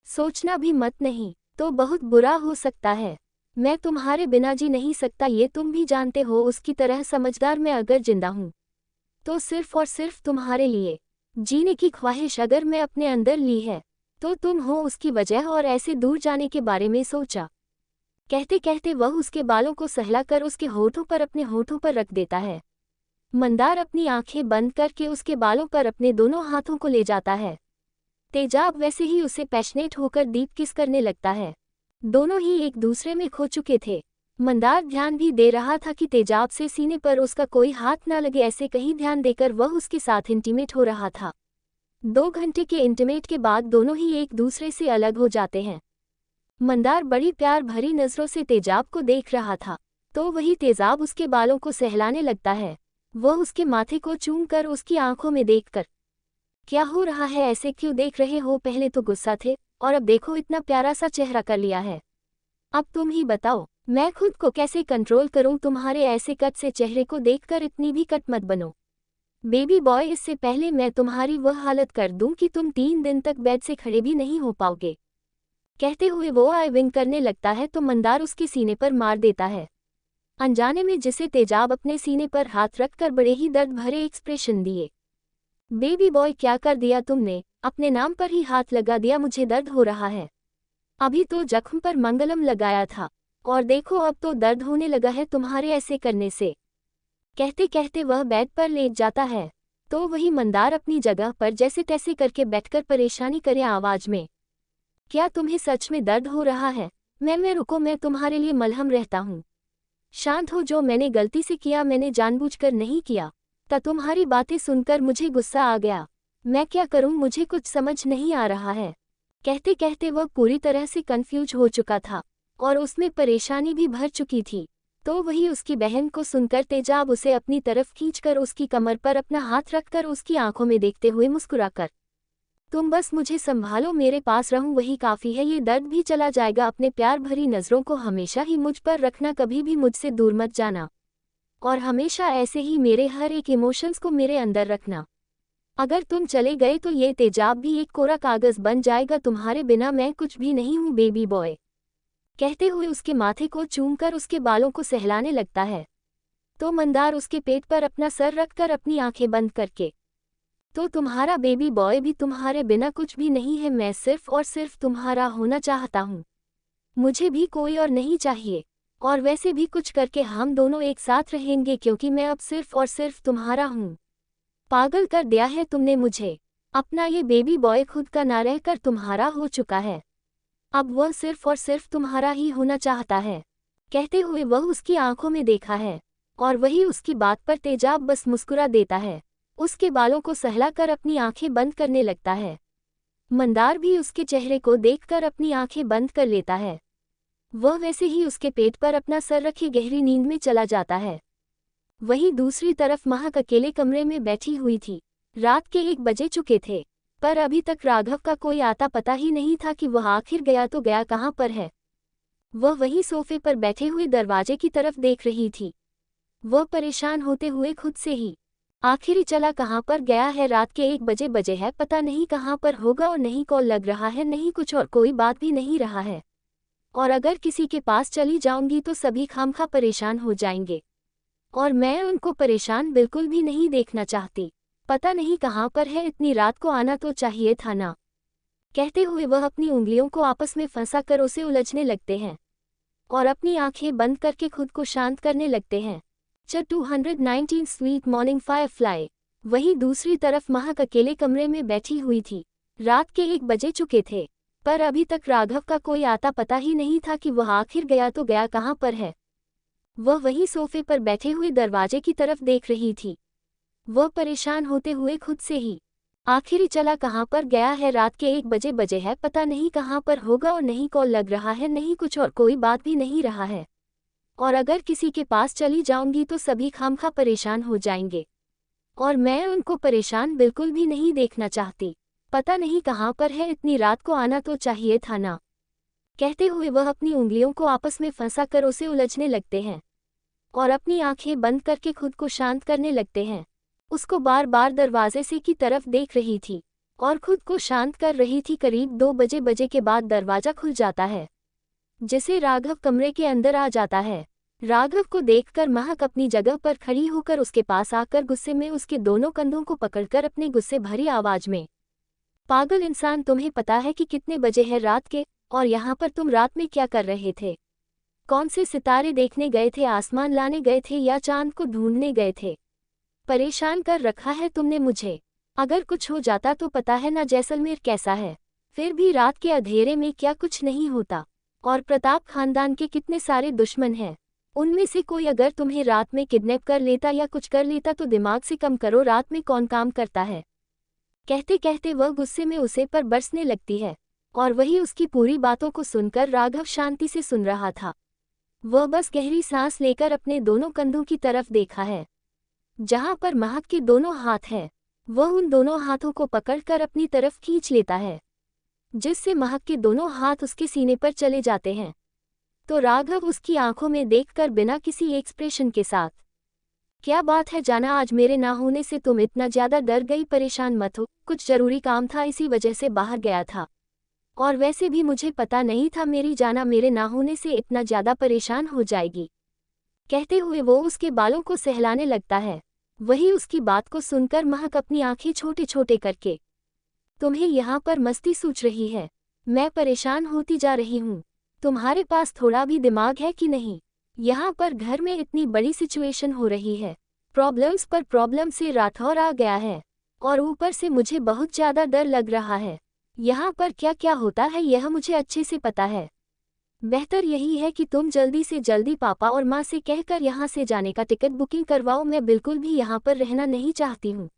सोचना भी मत, नहीं तो बहुत बुरा हो सकता है। मैं तुम्हारे बिना जी नहीं सकता, ये तुम भी जानते हो। उसकी तरह समझदार मैं अगर जिंदा हूँ तो सिर्फ और सिर्फ तुम्हारे लिए। जीने की ख्वाहिश अगर मैं अपने अंदर ली है तो तुम हो उसकी वजह, और ऐसे दूर जाने के बारे में सोचा। कहते कहते वह उसके बालों को सहलाकर उसके होठों पर अपने होठों पर रख देता है। मंदार अपनी आंखें बंद करके उसके बालों पर अपने दोनों हाथों को ले जाता है। तेजाब वैसे ही उसे पैशनेट होकर डीप किस करने लगता है। दोनों ही एक दूसरे में खो चुके थे। मंदार ध्यान भी दे रहा था कि तेजाब से सीने पर उसका कोई हाथ ना लगे, ऐसे कहीं ध्यान देकर वह उसके साथ इंटीमेट हो रहा था। 2 घंटे के इंटीमेट के बाद दोनों ही एक दूसरे से अलग हो जाते हैं। मंदार बड़ी प्यार भरी नजरों से तेजाब को देख रहा था, तो वही तेजाब उसके बालों को सहलाने लगता है। वह उसके माथे को चूमकर उसकी आंखों में देखकर, क्या हो रहा है, ऐसे क्यों देख रहे हो? पहले तो गुस्सा थे और अब देखो इतना प्यारा सा चेहरा कर लिया है। अब तुम ही बताओ, मैं खुद को कैसे कंट्रोल करूं? तुम्हारे ऐसे कट से चेहरे को देखकर इतनी भी कट मत बनो बेबी बॉय, इससे पहले मैं तुम्हारी वह हालत कर दूं कि तुम 3 दिन तक बेड से खड़े भी नहीं हो पाओगे। कहते हुए वो आई विंग करने लगता है तो मंदार उसके सीने पर मार देता है, अनजाने में, जिसे तेजाब अपने सीने पर हाथ रखकर बड़े ही दर्द भरे एक्सप्रेशन दिए। बेबी बॉय, क्या कर दिया तुमने? अपने नाम पर ही हाथ लगा दिया, मुझे दर्द हो रहा है। अभी तो जख्म पर मंगलम लगाया था और देखो अब तो दर्द होने लगा है तुम्हारे ऐसे करने से। कहते कहते वह बेड पर लेट जाता है, तो वही मंदार अपनी जगह पर जैसे तैसे करके बैठकर परेशानी करे आवाज में, क्या तुम्हें सच में दर्द हो रहा है? मैं रुको, मैं तुम्हारे लिए मलहम रहता हूँ। शांत हो, जो मैंने गलती से किया मैंने जानबूझकर नहीं किया। तुम्हारी बातें सुनकर मुझे गुस्सा आ गया। मैं क्या करूं, मुझे कुछ समझ नहीं आ रहा है। कहते कहते वह पूरी तरह से कंफ्यूज हो चुका था और उसमें परेशानी भी भर चुकी थी। तो वही उसकी बहन को सुनकर तेजाब उसे अपनी तरफ खींचकर उसकी कमर पर अपना हाथ रखकर उसकी आंखों में देखते हुए मुस्कुराकर, तुम बस मुझे संभालो, मेरे पास रहूं वही काफ़ी है, ये दर्द भी चला जाएगा। अपने प्यार भरी नज़रों को हमेशा ही मुझ पर रखना, कभी भी मुझसे दूर मत जाना और हमेशा ऐसे ही मेरे हर एक इमोशंस को मेरे अंदर रखना। अगर तुम चले गए तो ये तेजाब भी एक कोरा कागज बन जाएगा, तुम्हारे बिना मैं कुछ भी नहीं हूँ बेबी बॉय। कहते हुए उसके माथे को चूमकर उसके बालों को सहलाने लगता है, तो मंदार उसके पेट पर अपना सर रखकर अपनी आंखें बंद करके, तो तुम्हारा बेबी बॉय भी तुम्हारे बिना कुछ भी नहीं है, मैं सिर्फ और सिर्फ तुम्हारा होना चाहता हूँ, मुझे भी कोई और नहीं चाहिए। और वैसे भी कुछ करके हम दोनों एक साथ रहेंगे, क्योंकि मैं अब सिर्फ और सिर्फ तुम्हारा हूँ। पागल कर दिया है तुमने मुझे। अपना ये बेबी बॉय खुद का ना रहकर तुम्हारा हो चुका है, अब वह सिर्फ और सिर्फ तुम्हारा ही होना चाहता है। कहते हुए वह उसकी आंखों में देखा है और वही उसकी बात पर तेजाब बस मुस्कुरा देता है, उसके बालों को सहलाकर अपनी आंखें बंद करने लगता है। मंदार भी उसके चेहरे को देखकर अपनी आंखें बंद कर लेता है। वह वैसे ही उसके पेट पर अपना सर रखे गहरी नींद में चला जाता है। वहीं दूसरी तरफ महक अकेले कमरे में बैठी हुई थी। रात के 1 बजे चुके थे, पर अभी तक राघव का कोई आता पता ही नहीं था कि वह आखिर गया तो गया कहाँ पर है। वह वहीं सोफे पर बैठे हुए दरवाजे की तरफ देख रही थी, वह परेशान होते हुए खुद से ही, आखिर चला कहाँ पर गया है? रात के 1 बजे है, पता नहीं कहाँ पर होगा, और नहीं कॉल लग रहा है, नहीं कुछ और कोई बात भी नहीं रहा है। और अगर किसी के पास चली जाऊंगी तो सभी खामखा परेशान हो जाएंगे और मैं उनको परेशान बिल्कुल भी नहीं देखना चाहती। पता नहीं कहाँ पर है, इतनी रात को आना तो चाहिए था ना। कहते हुए वह अपनी उंगलियों को आपस में फंसा कर उसे उलझने लगते हैं और अपनी आंखें बंद करके खुद को शांत करने लगते हैं। 219 स्वीट मॉर्निंग फायरफ्लाई। वहीं दूसरी तरफ महक अकेले कमरे में बैठी हुई थी। रात के 1 बजे चुके थे, पर अभी तक राघव का कोई आता पता ही नहीं था कि वह आखिर गया तो गया कहाँ पर है। वह वहीं सोफे पर बैठे हुए दरवाजे की तरफ देख रही थी, वह परेशान होते हुए खुद से ही, आखिर चला कहाँ पर गया है? रात के 1 बजे है, पता नहीं कहाँ पर होगा, और नहीं कॉल लग रहा है, नहीं कुछ और कोई बात भी नहीं रहा है। और अगर किसी के पास चली जाऊंगी तो सभी खामखा परेशान हो जाएंगे और मैं उनको परेशान बिल्कुल भी नहीं देखना चाहती। पता नहीं कहाँ पर है, इतनी रात को आना तो चाहिए था ना। कहते हुए वह अपनी उंगलियों को आपस में फंसा कर उसे उलझने लगते हैं और अपनी आंखें बंद करके खुद को शांत करने लगते हैं। उसको बार बार दरवाजे से की तरफ देख रही थी और खुद को शांत कर रही थी। करीब 2 बजे के बाद दरवाजा खुल जाता है, जिसे राघव कमरे के अंदर आ जाता है। राघव को देखकर महक अपनी जगह पर खड़ी होकर उसके पास आकर गुस्से में उसके दोनों कंधों को पकड़कर अपने गुस्से भरी आवाज में, पागल इंसान, तुम्हें पता है कि कितने बजे है रात के, और यहाँ पर तुम रात में क्या कर रहे थे? कौन से सितारे देखने गए थे? आसमान लाने गए थे या चांद को ढूंढने गए थे? परेशान कर रखा है तुमने मुझे। अगर कुछ हो जाता तो पता है ना जैसलमेर कैसा है। फिर भी रात के अंधेरे में क्या कुछ नहीं होता? और प्रताप खानदान के कितने सारे दुश्मन हैं। उनमें से कोई अगर तुम्हें रात में किडनैप कर लेता या कुछ कर लेता तो दिमाग से कम करो, रात में कौन काम करता है? कहते कहते वह गुस्से में उसे पर बरसने लगती है, और वही उसकी पूरी बातों को सुनकर राघव शांति से सुन रहा था। वह बस गहरी सांस लेकर अपने दोनों कंधों की तरफ देखा है, जहां पर महक के दोनों हाथ हैं। वह उन दोनों हाथों को पकड़कर अपनी तरफ खींच लेता है, जिससे महक के दोनों हाथ उसके सीने पर चले जाते हैं। तो राघव उसकी आंखों में देखकर बिना किसी एक्सप्रेशन के साथ, क्या बात है जाना, आज मेरे ना होने से तुम इतना ज्यादा डर गई? परेशान मत हो, कुछ जरूरी काम था इसी वजह से बाहर गया था, और वैसे भी मुझे पता नहीं था मेरी जाना मेरे ना होने से इतना ज्यादा परेशान हो जाएगी। कहते हुए वो उसके बालों को सहलाने लगता है। वही उसकी बात को सुनकर महक अपनी आंखें छोटे छोटे करके, तुम्हें यहाँ पर मस्ती सूझ रही है? मैं परेशान होती जा रही हूँ। तुम्हारे पास थोड़ा भी दिमाग है कि नहीं? यहाँ पर घर में इतनी बड़ी सिचुएशन हो रही है, प्रॉब्लम्स पर प्रॉब्लम से राठौर आ गया है, और ऊपर से मुझे बहुत ज़्यादा डर लग रहा है। यहाँ पर क्या क्या होता है यह मुझे अच्छे से पता है। बेहतर यही है कि तुम जल्दी से जल्दी पापा और माँ से कहकर यहाँ से जाने का टिकट बुकिंग करवाओ, मैं बिल्कुल भी यहाँ पर रहना नहीं चाहती हूँ।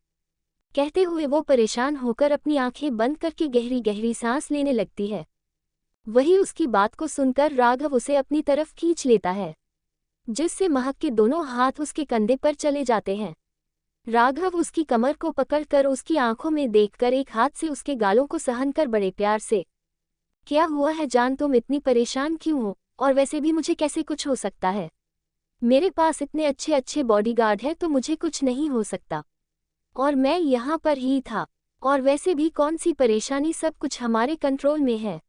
कहते हुए वो परेशान होकर अपनी आंखें बंद करके गहरी गहरी सांस लेने लगती है। वही उसकी बात को सुनकर राघव उसे अपनी तरफ खींच लेता है, जिससे महक के दोनों हाथ उसके कंधे पर चले जाते हैं। राघव उसकी कमर को पकड़कर उसकी आंखों में देखकर एक हाथ से उसके गालों को सहन कर बड़े प्यार से, क्या हुआ है जान, तुम इतनी परेशान क्यों हो? और वैसे भी मुझे कैसे कुछ हो सकता है? मेरे पास इतने अच्छे अच्छे बॉडीगार्ड हैं तो मुझे कुछ नहीं हो सकता, और मैं यहाँ पर ही था। और वैसे भी कौन सी परेशानी, सब कुछ हमारे कंट्रोल में है।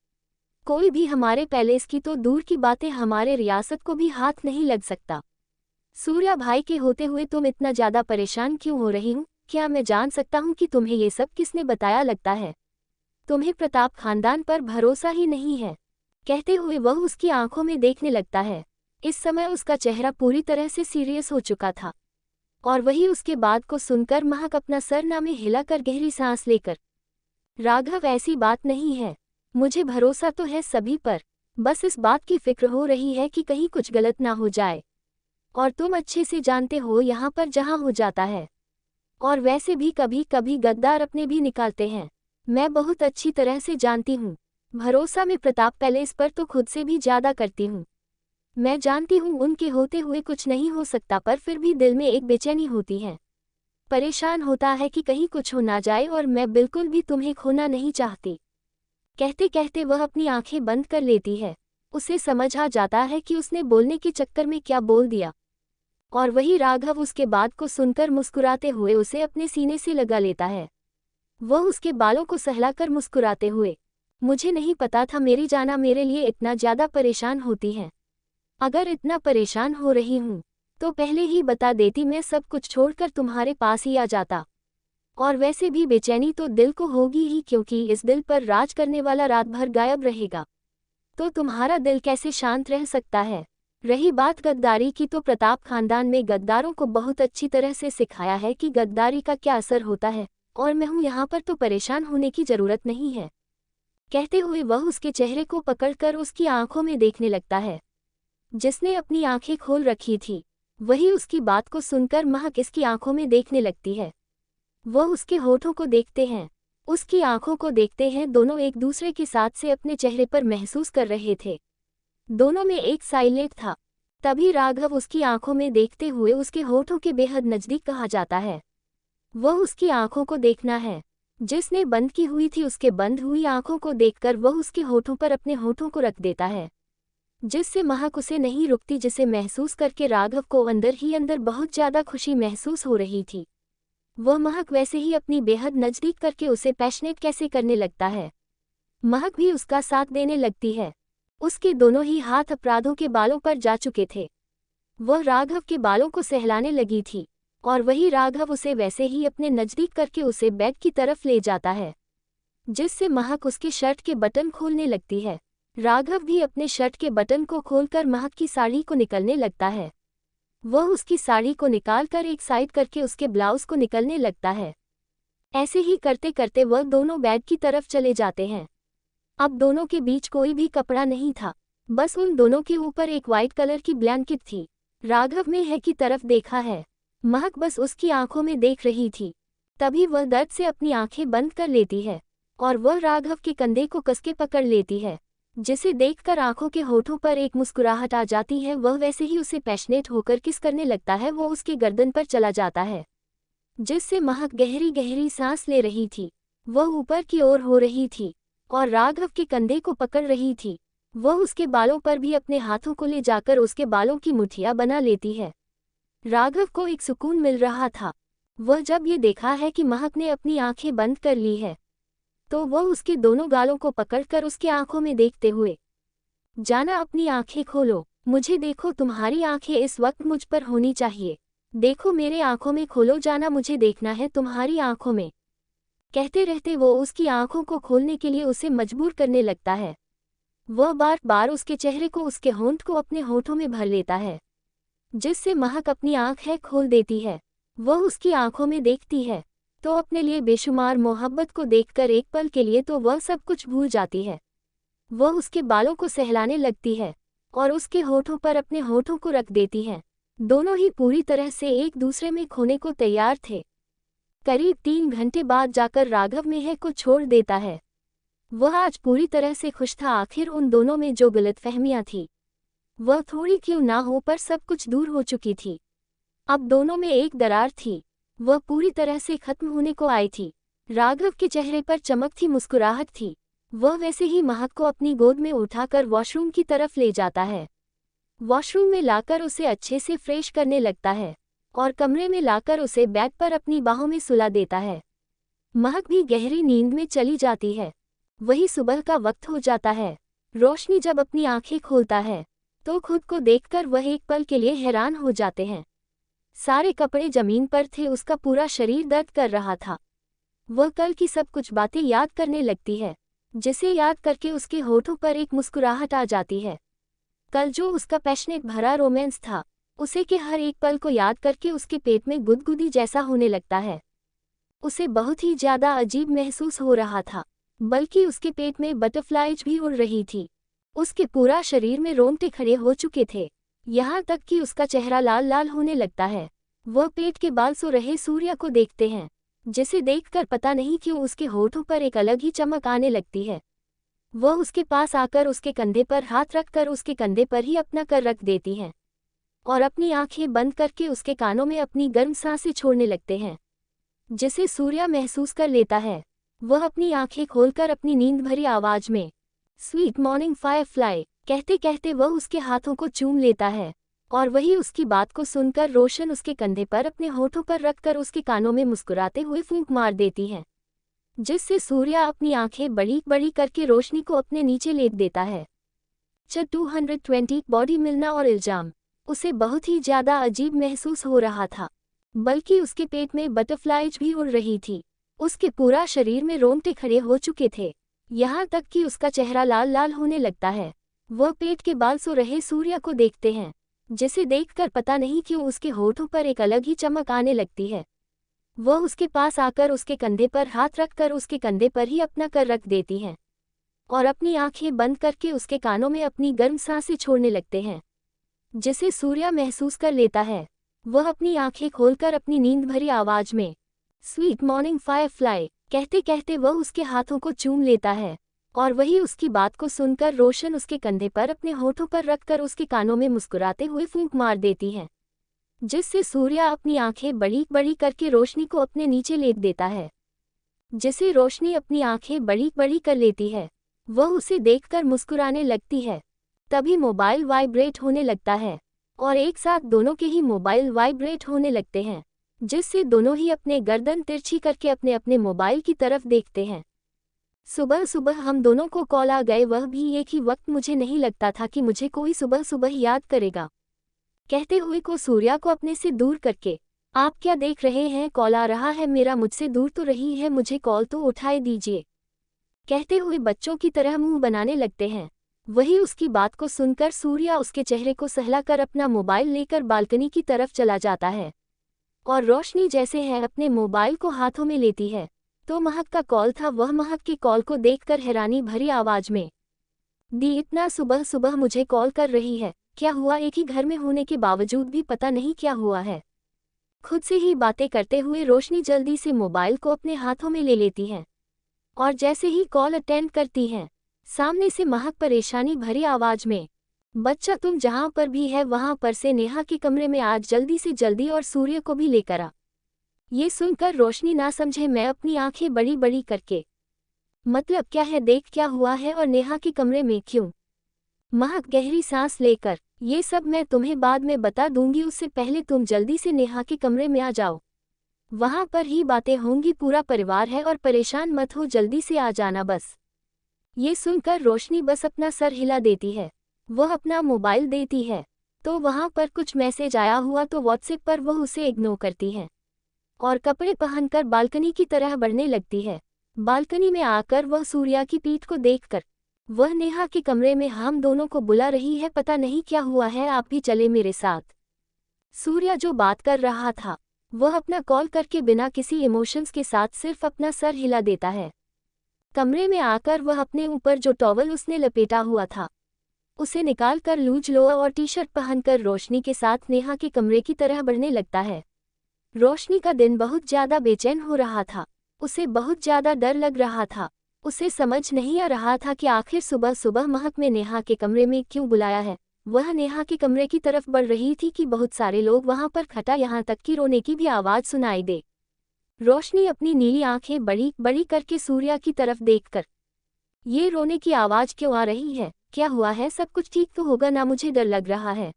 कोई भी हमारे पैलेस की तो दूर की बातें हमारे रियासत को भी हाथ नहीं लग सकता। सूर्या भाई के होते हुए तुम इतना ज़्यादा परेशान क्यों हो रही हूँ? क्या मैं जान सकता हूँ कि तुम्हें ये सब किसने बताया? लगता है तुम्हें प्रताप खानदान पर भरोसा ही नहीं है। कहते हुए वह उसकी आंखों में देखने लगता है। इस समय उसका चेहरा पूरी तरह से सीरियस हो चुका था, और वही उसके बात को सुनकर महक अपना सरना में हिलाकर गहरी सांस लेकर, राघव ऐसी बात नहीं है, मुझे भरोसा तो है सभी पर, बस इस बात की फिक्र हो रही है कि कहीं कुछ गलत ना हो जाए। और तुम अच्छे से जानते हो यहाँ पर जहाँ हो जाता है, और वैसे भी कभी कभी गद्दार अपने भी निकालते हैं। मैं बहुत अच्छी तरह से जानती हूँ। भरोसा मैं प्रताप पैलेस पर तो खुद से भी ज़्यादा करती हूँ। मैं जानती हूँ उनके होते हुए कुछ नहीं हो सकता, पर फिर भी दिल में एक बेचैनी होती है, परेशान होता है कि कहीं कुछ हो ना जाए, और मैं बिल्कुल भी तुम्हें खोना नहीं चाहती। कहते कहते वह अपनी आंखें बंद कर लेती है। उसे समझ आ जाता है कि उसने बोलने के चक्कर में क्या बोल दिया, और वही राघव उसके बात को सुनकर मुस्कुराते हुए उसे अपने सीने से लगा लेता है। वह उसके बालों को सहलाकर मुस्कुराते हुए, मुझे नहीं पता था मेरी जाना मेरे लिए इतना ज़्यादा परेशान होती है। अगर इतना परेशान हो रही हूँ तो पहले ही बता देती, मैं सब कुछ छोड़कर तुम्हारे पास ही आ जाता। और वैसे भी बेचैनी तो दिल को होगी ही, क्योंकि इस दिल पर राज करने वाला रात भर गायब रहेगा, तो तुम्हारा दिल कैसे शांत रह सकता है? रही बात गद्दारी की, तो प्रताप खानदान में गद्दारों को बहुत अच्छी तरह से सिखाया है कि गद्दारी का क्या असर होता है, और मैं हूँ यहाँ पर तो परेशान होने की जरूरत नहीं है। कहते हुए वह उसके चेहरे को पकड़कर उसकी आंखों में देखने लगता है, जिसने अपनी आंखें खोल रखी थी। वही उसकी बात को सुनकर महक इसकी आंखों में देखने लगती है। वह उसके होठों को देखते हैं, उसकी आंखों को देखते हैं। दोनों एक दूसरे के साथ से अपने चेहरे पर महसूस कर रहे थे। दोनों में एक साइलेंट था। तभी राघव उसकी आंखों में देखते हुए उसके होठों के बेहद नज़दीक कहा जाता है। वह उसकी आंखों को देखना है, जिसने बंद की हुई थी। उसके बंद हुई आंखों को देखकर वह उसके होठों पर अपने होठों को रख देता है, जिससे महक उसे नहीं रुकती, जिसे महसूस करके राघव को अंदर ही अंदर बहुत ज़्यादा खुशी महसूस हो रही थी। वह महक वैसे ही अपनी बेहद नज़दीक करके उसे पैशनेट कैसे करने लगता है। महक भी उसका साथ देने लगती है। उसके दोनों ही हाथ अपराधों के बालों पर जा चुके थे। वह राघव के बालों को सहलाने लगी थी और वही राघव उसे वैसे ही अपने नज़दीक करके उसे बेड की तरफ ले जाता है, जिससे महक उसके शर्ट के बटन खोलने लगती है। राघव भी अपने शर्ट के बटन को खोलकर महक की साड़ी को निकलने लगता है। वह उसकी साड़ी को निकालकर एक साइड करके उसके ब्लाउज को निकलने लगता है। ऐसे ही करते करते वह दोनों बेड की तरफ चले जाते हैं। अब दोनों के बीच कोई भी कपड़ा नहीं था, बस उन दोनों के ऊपर एक वाइट कलर की ब्लैंकेट थी। राघव ने है की तरफ देखा है, महक बस उसकी आंखों में देख रही थी। तभी वह दर्द से अपनी आंखें बंद कर लेती है और वह राघव के कंधे को कसके पकड़ लेती है, जिसे देखकर आंखों के होठों पर एक मुस्कुराहट आ जाती है। वह वैसे ही उसे पैशनेट होकर किस करने लगता है। वो उसके गर्दन पर चला जाता है, जिससे महक गहरी गहरी सांस ले रही थी। वह ऊपर की ओर हो रही थी और राघव के कंधे को पकड़ रही थी। वह उसके बालों पर भी अपने हाथों को ले जाकर उसके बालों की मुठियां बना लेती है। राघव को एक सुकून मिल रहा था। वह जब ये देखा है कि महक ने अपनी आंखें बंद कर ली है, तो वह उसके दोनों गालों को पकड़कर उसकी आंखों में देखते हुए, जाना अपनी आंखें खोलो, मुझे देखो, तुम्हारी आंखें इस वक्त मुझ पर होनी चाहिए। देखो मेरे आंखों में खोलो, जाना मुझे देखना है तुम्हारी आंखों में। कहते रहते वो उसकी आंखों को खोलने के लिए उसे मजबूर करने लगता है। वह बार बार उसके चेहरे को, उसके होंठ को अपने होठों में भर लेता है, जिससे महक अपनी आंखें खोल देती है। वह उसकी आंखों में देखती है तो अपने लिए बेशुमार मोहब्बत को देखकर एक पल के लिए तो वह सब कुछ भूल जाती है। वह उसके बालों को सहलाने लगती है और उसके होठों पर अपने होठों को रख देती है। दोनों ही पूरी तरह से एक दूसरे में खोने को तैयार थे। करीब 3 घंटे बाद जाकर राघव मेहक को छोड़ देता है। वह आज पूरी तरह से खुश था। आखिर उन दोनों में जो गलतफहमियां थी, वह थोड़ी क्यों ना हो पर सब कुछ दूर हो चुकी थी। अब दोनों में एक दरार थी, वह पूरी तरह से खत्म होने को आई थी। राघव के चेहरे पर चमकती मुस्कुराहट थी। वह वैसे ही महक को अपनी गोद में उठाकर वॉशरूम की तरफ ले जाता है। वॉशरूम में लाकर उसे अच्छे से फ्रेश करने लगता है और कमरे में लाकर उसे बेड पर अपनी बाहों में सुला देता है। महक भी गहरी नींद में चली जाती है। वही सुबह का वक्त हो जाता है। रोशनी जब अपनी आंखें खोलता है तो खुद को देखकर वह एक पल के लिए हैरान हो जाते हैं। सारे कपड़े जमीन पर थे, उसका पूरा शरीर दर्द कर रहा था। वह कल की सब कुछ बातें याद करने लगती है, जिसे याद करके उसके होठों पर एक मुस्कुराहट आ जाती है। कल जो उसका पैशनेट भरा रोमांस था, उसे के हर एक पल को याद करके उसके पेट में गुदगुदी जैसा होने लगता है। उसे बहुत ही ज्यादा अजीब महसूस हो रहा था, बल्कि उसके पेट में बटरफ्लाइज भी उड़ रही थी। उसके पूरा शरीर में रोंगटे खड़े हो चुके थे, यहाँ तक कि उसका चेहरा लाल लाल होने लगता है। वह पेट के बाल सो रहे सूर्य को देखते हैं, जिसे देखकर पता नहीं क्यों उसके होठों पर एक अलग ही चमक आने लगती है। वह उसके पास आकर उसके कंधे पर हाथ रखकर उसके कंधे पर ही अपना कर रख देती हैं और अपनी आंखें बंद करके उसके कानों में अपनी गर्म सांसें छोड़ने लगते हैं, जिसे सूर्य महसूस कर लेता है। वह अपनी आंखें खोलकर अपनी नींद भरी आवाज में स्वीट मॉर्निंग फायरफ्लाई कहते कहते वह उसके हाथों को चूम लेता है और वही उसकी बात को सुनकर रोशन उसके कंधे पर अपने होठों पर रखकर उसके कानों में मुस्कुराते हुए फूंक मार देती है, जिससे सूर्य अपनी आंखें बड़ी बड़ी करके रोशनी को अपने नीचे लेट देता है। 220 बॉडी मिलना और इल्जाम। उसे बहुत ही ज्यादा अजीब महसूस हो रहा था, बल्कि उसके पेट में बटरफ्लाइज भी उड़ रही थी। उसके पूरा शरीर में रोंगटे खड़े हो चुके थे, यहाँ तक कि उसका चेहरा लाल लाल होने लगता है। वह पेट के बाल सो रहे सूर्य को देखते हैं, जिसे देखकर पता नहीं क्यों उसके होठों पर एक अलग ही चमक आने लगती है। वह उसके पास आकर उसके कंधे पर हाथ रखकर उसके कंधे पर ही अपना कर रख देती हैं और अपनी आंखें बंद करके उसके कानों में अपनी गर्म सांसें छोड़ने लगते हैं, जिसे सूर्य महसूस कर लेता है। वह अपनी आंखें खोलकर अपनी नींद भरी आवाज में स्वीट मॉर्निंग फायरफ्लाई कहते कहते वह उसके हाथों को चूम लेता है और वही उसकी बात को सुनकर रोशन उसके कंधे पर अपने होठों पर रखकर उसके कानों में मुस्कुराते हुए फूंक मार देती हैं, जिससे सूर्य अपनी आंखें बड़ी बड़ी करके रोशनी को अपने नीचे लेट देता है, जिसे रोशनी अपनी आंखें बड़ी बड़ी कर लेती है। वह उसे देखकर मुस्कुराने लगती है। तभी मोबाइल वाइब्रेट होने लगता है और एक साथ दोनों के ही मोबाइल वाइब्रेट होने लगते हैं। जिससे दोनों ही अपने गर्दन तिरछी करके अपने अपने मोबाइल की तरफ देखते हैं। सुबह सुबह हम दोनों को कॉल आ गए, वह भी एक ही वक्त। मुझे नहीं लगता था कि मुझे कोई सुबह सुबह याद करेगा। कहते हुए को सूर्या को अपने से दूर करके, आप क्या देख रहे हैं, कॉल आ रहा है मेरा, मुझसे दूर तो रही है, मुझे कॉल तो उठाए दीजिए। कहते हुए बच्चों की तरह मुंह बनाने लगते हैं। वही उसकी बात को सुनकर सूर्या उसके चेहरे को सहलाकर अपना मोबाइल लेकर बालकनी की तरफ चला जाता है और रोशनी जैसे है अपने मोबाइल को हाथों में लेती है तो महक का कॉल था। वह महक की कॉल को देखकर हैरानी भरी आवाज में, दी इतना सुबह सुबह मुझे कॉल कर रही है, क्या हुआ? एक ही घर में होने के बावजूद भी पता नहीं क्या हुआ है। खुद से ही बातें करते हुए रोशनी जल्दी से मोबाइल को अपने हाथों में ले लेती है और जैसे ही कॉल अटेंड करती हैं, सामने से महक परेशानी भरी आवाज में, बच्चा तुम जहां पर भी है वहां पर से नेहा के कमरे में आज जल्दी से जल्दी और सूर्य को भी लेकर आ। ये सुनकर रोशनी ना समझे मैं अपनी आंखें बड़ी बड़ी करके, मतलब क्या है, देख क्या हुआ है और नेहा के कमरे में क्यों? महक गहरी सांस लेकर, ये सब मैं तुम्हें बाद में बता दूंगी, उससे पहले तुम जल्दी से नेहा के कमरे में आ जाओ, वहां पर ही बातें होंगी, पूरा परिवार है और परेशान मत हो, जल्दी से आ जाना बस। ये सुनकर रोशनी बस अपना सर हिला देती है। वह अपना मोबाइल देती है तो वहां पर कुछ मैसेज आया हुआ तो व्हाट्सएप पर वह उसे इग्नोर करती है और कपड़े पहनकर बालकनी की तरह बढ़ने लगती है। बालकनी में आकर वह सूर्या की पीठ को देखकर, वह नेहा के कमरे में हम दोनों को बुला रही है, पता नहीं क्या हुआ है, आप भी चले मेरे साथ। सूर्या जो बात कर रहा था वह अपना कॉल करके बिना किसी इमोशंस के साथ सिर्फ अपना सर हिला देता है। कमरे में आकर वह अपने ऊपर जो टॉवल उसने लपेटा हुआ था उसे निकालकर लूज लोअर और टी शर्ट पहनकर रोशनी के साथ नेहा के कमरे की तरह बढ़ने लगता है। रोशनी का दिन बहुत ज्यादा बेचैन हो रहा था, उसे बहुत ज्यादा डर लग रहा था। उसे समझ नहीं आ रहा था कि आखिर सुबह सुबह महक में नेहा के कमरे में क्यों बुलाया है। वह नेहा के कमरे की तरफ बढ़ रही थी कि बहुत सारे लोग वहां पर खटा, यहाँ तक कि रोने की भी आवाज सुनाई दे। रोशनी अपनी नीली आंखें बड़ी बड़ी करके सूर्या की तरफ देखकर, ये रोने की आवाज क्यों आ रही है, क्या हुआ है, सब कुछ ठीक तो होगा ना, मुझे डर लग रहा है।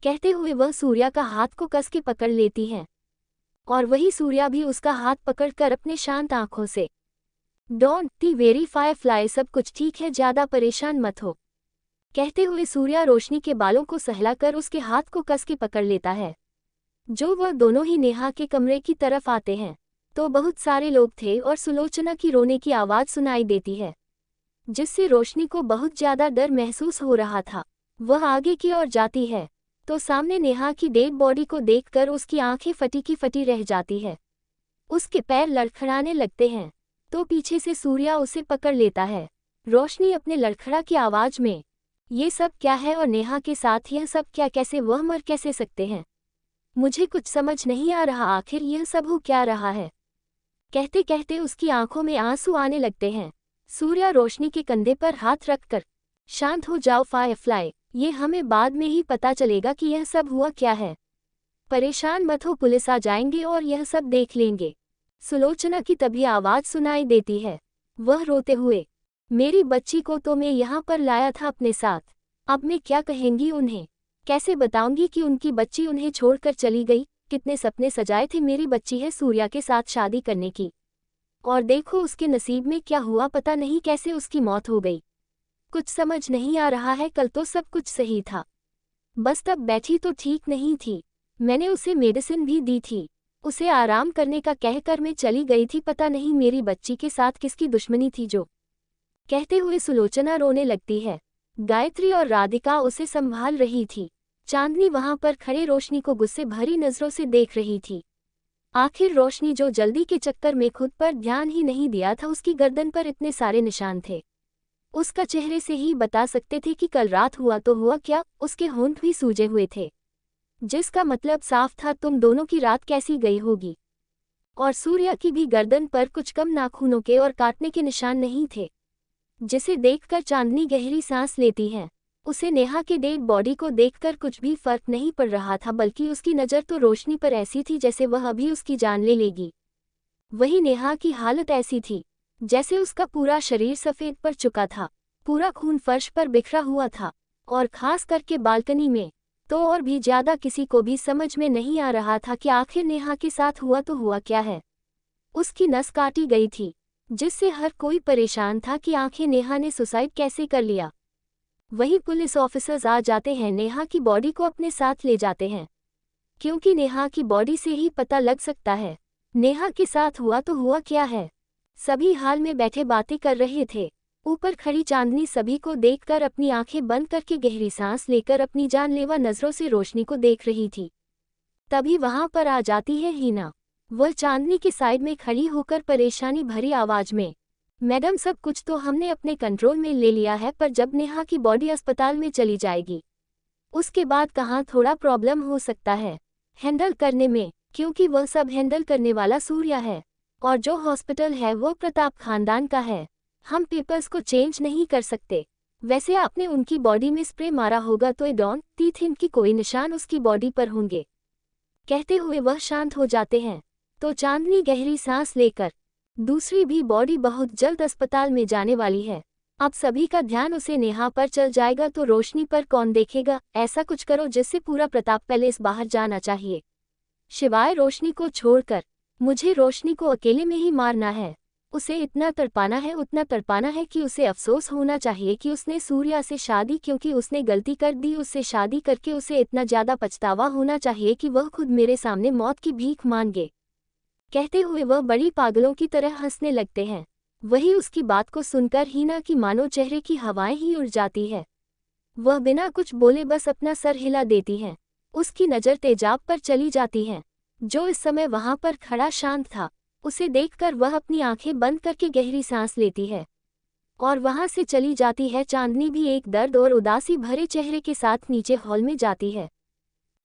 कहते हुए वह सूर्या का हाथ को कस के पकड़ लेती है और वही सूर्या भी उसका हाथ पकड़कर अपने शांत आंखों से, डोंट दी वेरी फायरफ्लाई, सब कुछ ठीक है, ज्यादा परेशान मत हो। कहते हुए सूर्या रोशनी के बालों को सहलाकर उसके हाथ को कस के पकड़ लेता है। जो वह दोनों ही नेहा के कमरे की तरफ आते हैं तो बहुत सारे लोग थे और सुलोचना की रोने की आवाज सुनाई देती है, जिससे रोशनी को बहुत ज्यादा डर महसूस हो रहा था। वह आगे की ओर जाती है तो सामने नेहा की डेड बॉडी को देखकर उसकी आंखें फटी की फटी रह जाती है। उसके पैर लड़खड़ाने लगते हैं तो पीछे से सूर्या उसे पकड़ लेता है। रोशनी अपने लड़खड़ा की आवाज में, ये सब क्या है और नेहा के साथ यह सब क्या, कैसे वह मर कैसे सकते हैं, मुझे कुछ समझ नहीं आ रहा, आखिर यह सब हो क्या रहा है। कहते कहते उसकी आंखों में आंसू आने लगते हैं। सूर्या रोशनी के कंधे पर हाथ रखकर, शांत हो जाओ फायरफ्लाई, ये हमें बाद में ही पता चलेगा कि यह सब हुआ क्या है, परेशान मत हो, पुलिस आ जाएंगे और यह सब देख लेंगे। सुलोचना की तभी आवाज सुनाई देती है, वह रोते हुए, मेरी बच्ची को तो मैं यहाँ पर लाया था अपने साथ, अब मैं क्या कहेंगी उन्हें, कैसे बताऊंगी कि उनकी बच्ची उन्हें छोड़कर चली गई। कितने सपने सजाए थे मेरी बच्ची है सूर्या के साथ शादी करने की, और देखो उसके नसीब में क्या हुआ, पता नहीं कैसे उसकी मौत हो गई। कुछ समझ नहीं आ रहा है, कल तो सब कुछ सही था, बस तब बैठी तो ठीक नहीं थी, मैंने उसे मेडिसिन भी दी थी, उसे आराम करने का कहकर मैं चली गई थी, पता नहीं मेरी बच्ची के साथ किसकी दुश्मनी थी जो। कहते हुए सुलोचना रोने लगती है। गायत्री और राधिका उसे संभाल रही थी। चांदनी वहां पर खड़े रोशनी को गुस्से भरी नजरों से देख रही थी। आखिर रोशनी जो जल्दी के चक्कर में खुद पर ध्यान ही नहीं दिया था, उसकी गर्दन पर इतने सारे निशान थे, उसका चेहरे से ही बता सकते थे कि कल रात हुआ तो हुआ क्या। उसके होंठ भी सूजे हुए थे, जिसका मतलब साफ था तुम दोनों की रात कैसी गई होगी। और सूर्या की भी गर्दन पर कुछ कम नाखूनों के और काटने के निशान नहीं थे, जिसे देखकर चांदनी गहरी सांस लेती है। उसे नेहा के डेड बॉडी को देखकर कुछ भी फर्क नहीं पड़ रहा था, बल्कि उसकी नज़र तो रोशनी पर ऐसी थी जैसे वह अभी उसकी जान ले लेगी। वही नेहा की हालत ऐसी थी जैसे उसका पूरा शरीर सफ़ेद पड़ चुका था, पूरा खून फर्श पर बिखरा हुआ था, और खास करके बालकनी में तो और भी ज्यादा किसी को भी समझ में नहीं आ रहा था कि आखिर नेहा के साथ हुआ तो हुआ क्या है। उसकी नस काटी गई थी, जिससे हर कोई परेशान था कि आखिर नेहा ने सुसाइड कैसे कर लिया। वहीं पुलिस ऑफिसर्स आ जाते हैं, नेहा की बॉडी को अपने साथ ले जाते हैं, क्योंकि नेहा की बॉडी से ही पता लग सकता है नेहा के साथ हुआ तो हुआ क्या है। सभी हाल में बैठे बातें कर रहे थे। ऊपर खड़ी चांदनी सभी को देखकर अपनी आंखें बंद करके गहरी सांस लेकर अपनी जानलेवा नजरों से रोशनी को देख रही थी। तभी वहां पर आ जाती है हीना। वह चांदनी के साइड में खड़ी होकर परेशानी भरी आवाज में, मैडम सब कुछ तो हमने अपने कंट्रोल में ले लिया है, पर जब नेहा की बॉडी अस्पताल में चली जाएगी उसके बाद कहाँ थोड़ा प्रॉब्लम हो सकता है हैंडल करने में, क्योंकि वह सब हैंडल करने वाला सूर्या है और जो हॉस्पिटल है वो प्रताप खानदान का है। हम पेपर्स को चेंज नहीं कर सकते। वैसे आपने उनकी बॉडी में स्प्रे मारा होगा तो डॉन टीथ की कोई निशान उसकी बॉडी पर होंगे। कहते हुए वह शांत हो जाते हैं। तो चांदनी गहरी सांस लेकर, दूसरी भी बॉडी बहुत जल्द अस्पताल में जाने वाली है। अब सभी का ध्यान उसे नेहा पर चल जाएगा तो रोशनी पर कौन देखेगा। ऐसा कुछ करो जिससे पूरा प्रताप पैलेस बाहर जाना चाहिए, शिवाय रोशनी को छोड़कर। मुझे रोशनी को अकेले में ही मारना है, उसे इतना तड़पाना है, उतना तड़पाना है कि उसे अफसोस होना चाहिए कि उसने सूर्या से शादी, क्योंकि उसने गलती कर दी। उससे शादी करके उसे इतना ज्यादा पछतावा होना चाहिए कि वह खुद मेरे सामने मौत की भीख मांगे। कहते हुए वह बड़ी पागलों की तरह हंसने लगते हैं। वही उसकी बात को सुनकर हीना की मानो चेहरे की हवाएं ही उड़ जाती है। वह बिना कुछ बोले बस अपना सर हिला देती है। उसकी नज़र तेजाब पर चली जाती है, जो इस समय वहां पर खड़ा शांत था। उसे देखकर वह अपनी आंखें बंद करके गहरी सांस लेती है और वहां से चली जाती है। चांदनी भी एक दर्द और उदासी भरे चेहरे के साथ नीचे हॉल में जाती है।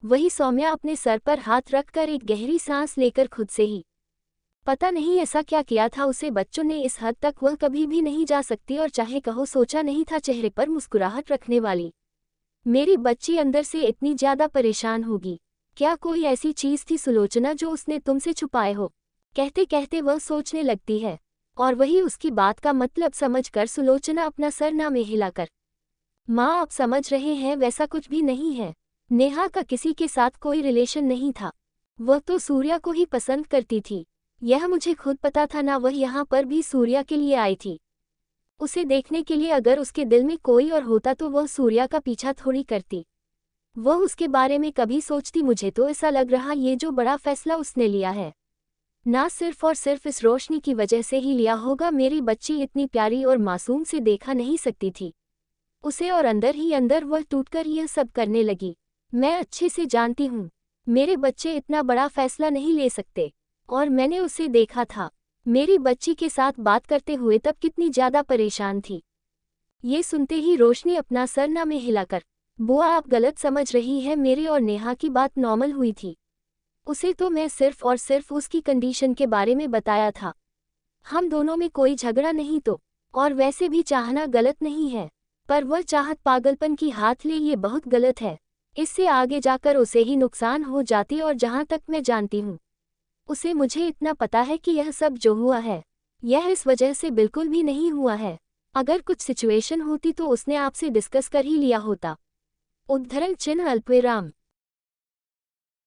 वही सौम्या अपने सर पर हाथ रखकर एक गहरी सांस लेकर खुद से ही, पता नहीं ऐसा क्या किया था उसे बच्चों ने, इस हद तक वह कभी भी नहीं जा सकती, और चाहे कहो सोचा नहीं था चेहरे पर मुस्कुराहट रखने वाली मेरी बच्ची अंदर से इतनी ज्यादा परेशान होगी। क्या कोई ऐसी चीज थी सुलोचना जो उसने तुमसे छुपाए हो। कहते कहते वह सोचने लगती है और वही उसकी बात का मतलब समझकर सुलोचना अपना सर ना में हिलाकर, माँ आप समझ रहे हैं वैसा कुछ भी नहीं है। नेहा का किसी के साथ कोई रिलेशन नहीं था, वह तो सूर्या को ही पसंद करती थी। यह मुझे खुद पता था ना, वह यहाँ पर भी सूर्या के लिए आई थी, उसे देखने के लिए। अगर उसके दिल में कोई और होता तो वह सूर्या का पीछा थोड़ी करती, वह उसके बारे में कभी सोचती। मुझे तो ऐसा लग रहा ये जो बड़ा फैसला उसने लिया है ना सिर्फ और सिर्फ इस रोशनी की वजह से ही लिया होगा। मेरी बच्ची इतनी प्यारी और मासूम से देखा नहीं सकती थी उसे, और अंदर ही अंदर वह टूटकर यह सब करने लगी। मैं अच्छे से जानती हूँ मेरे बच्चे इतना बड़ा फैसला नहीं ले सकते, और मैंने उसे देखा था मेरी बच्ची के साथ बात करते हुए, तब कितनी ज्यादा परेशान थी। ये सुनते ही रोशनी अपना सर ना में हिलाकर, बुआ आप गलत समझ रही है, मेरे और नेहा की बात नॉर्मल हुई थी। उसे तो मैं सिर्फ और सिर्फ उसकी कंडीशन के बारे में बताया था, हम दोनों में कोई झगड़ा नहीं तो, और वैसे भी चाहना गलत नहीं है, पर वह चाहत पागलपन की हाथ ले ये बहुत गलत है। इससे आगे जाकर उसे ही नुकसान हो जाती, और जहाँ तक मैं जानती हूँ उसे, मुझे इतना पता है कि यह सब जो हुआ है यह इस वजह से बिल्कुल भी नहीं हुआ है। अगर कुछ सिचुएशन होती तो उसने आपसे डिस्कस कर ही लिया होता। उद्धरण चिन्ह अल्पविराम।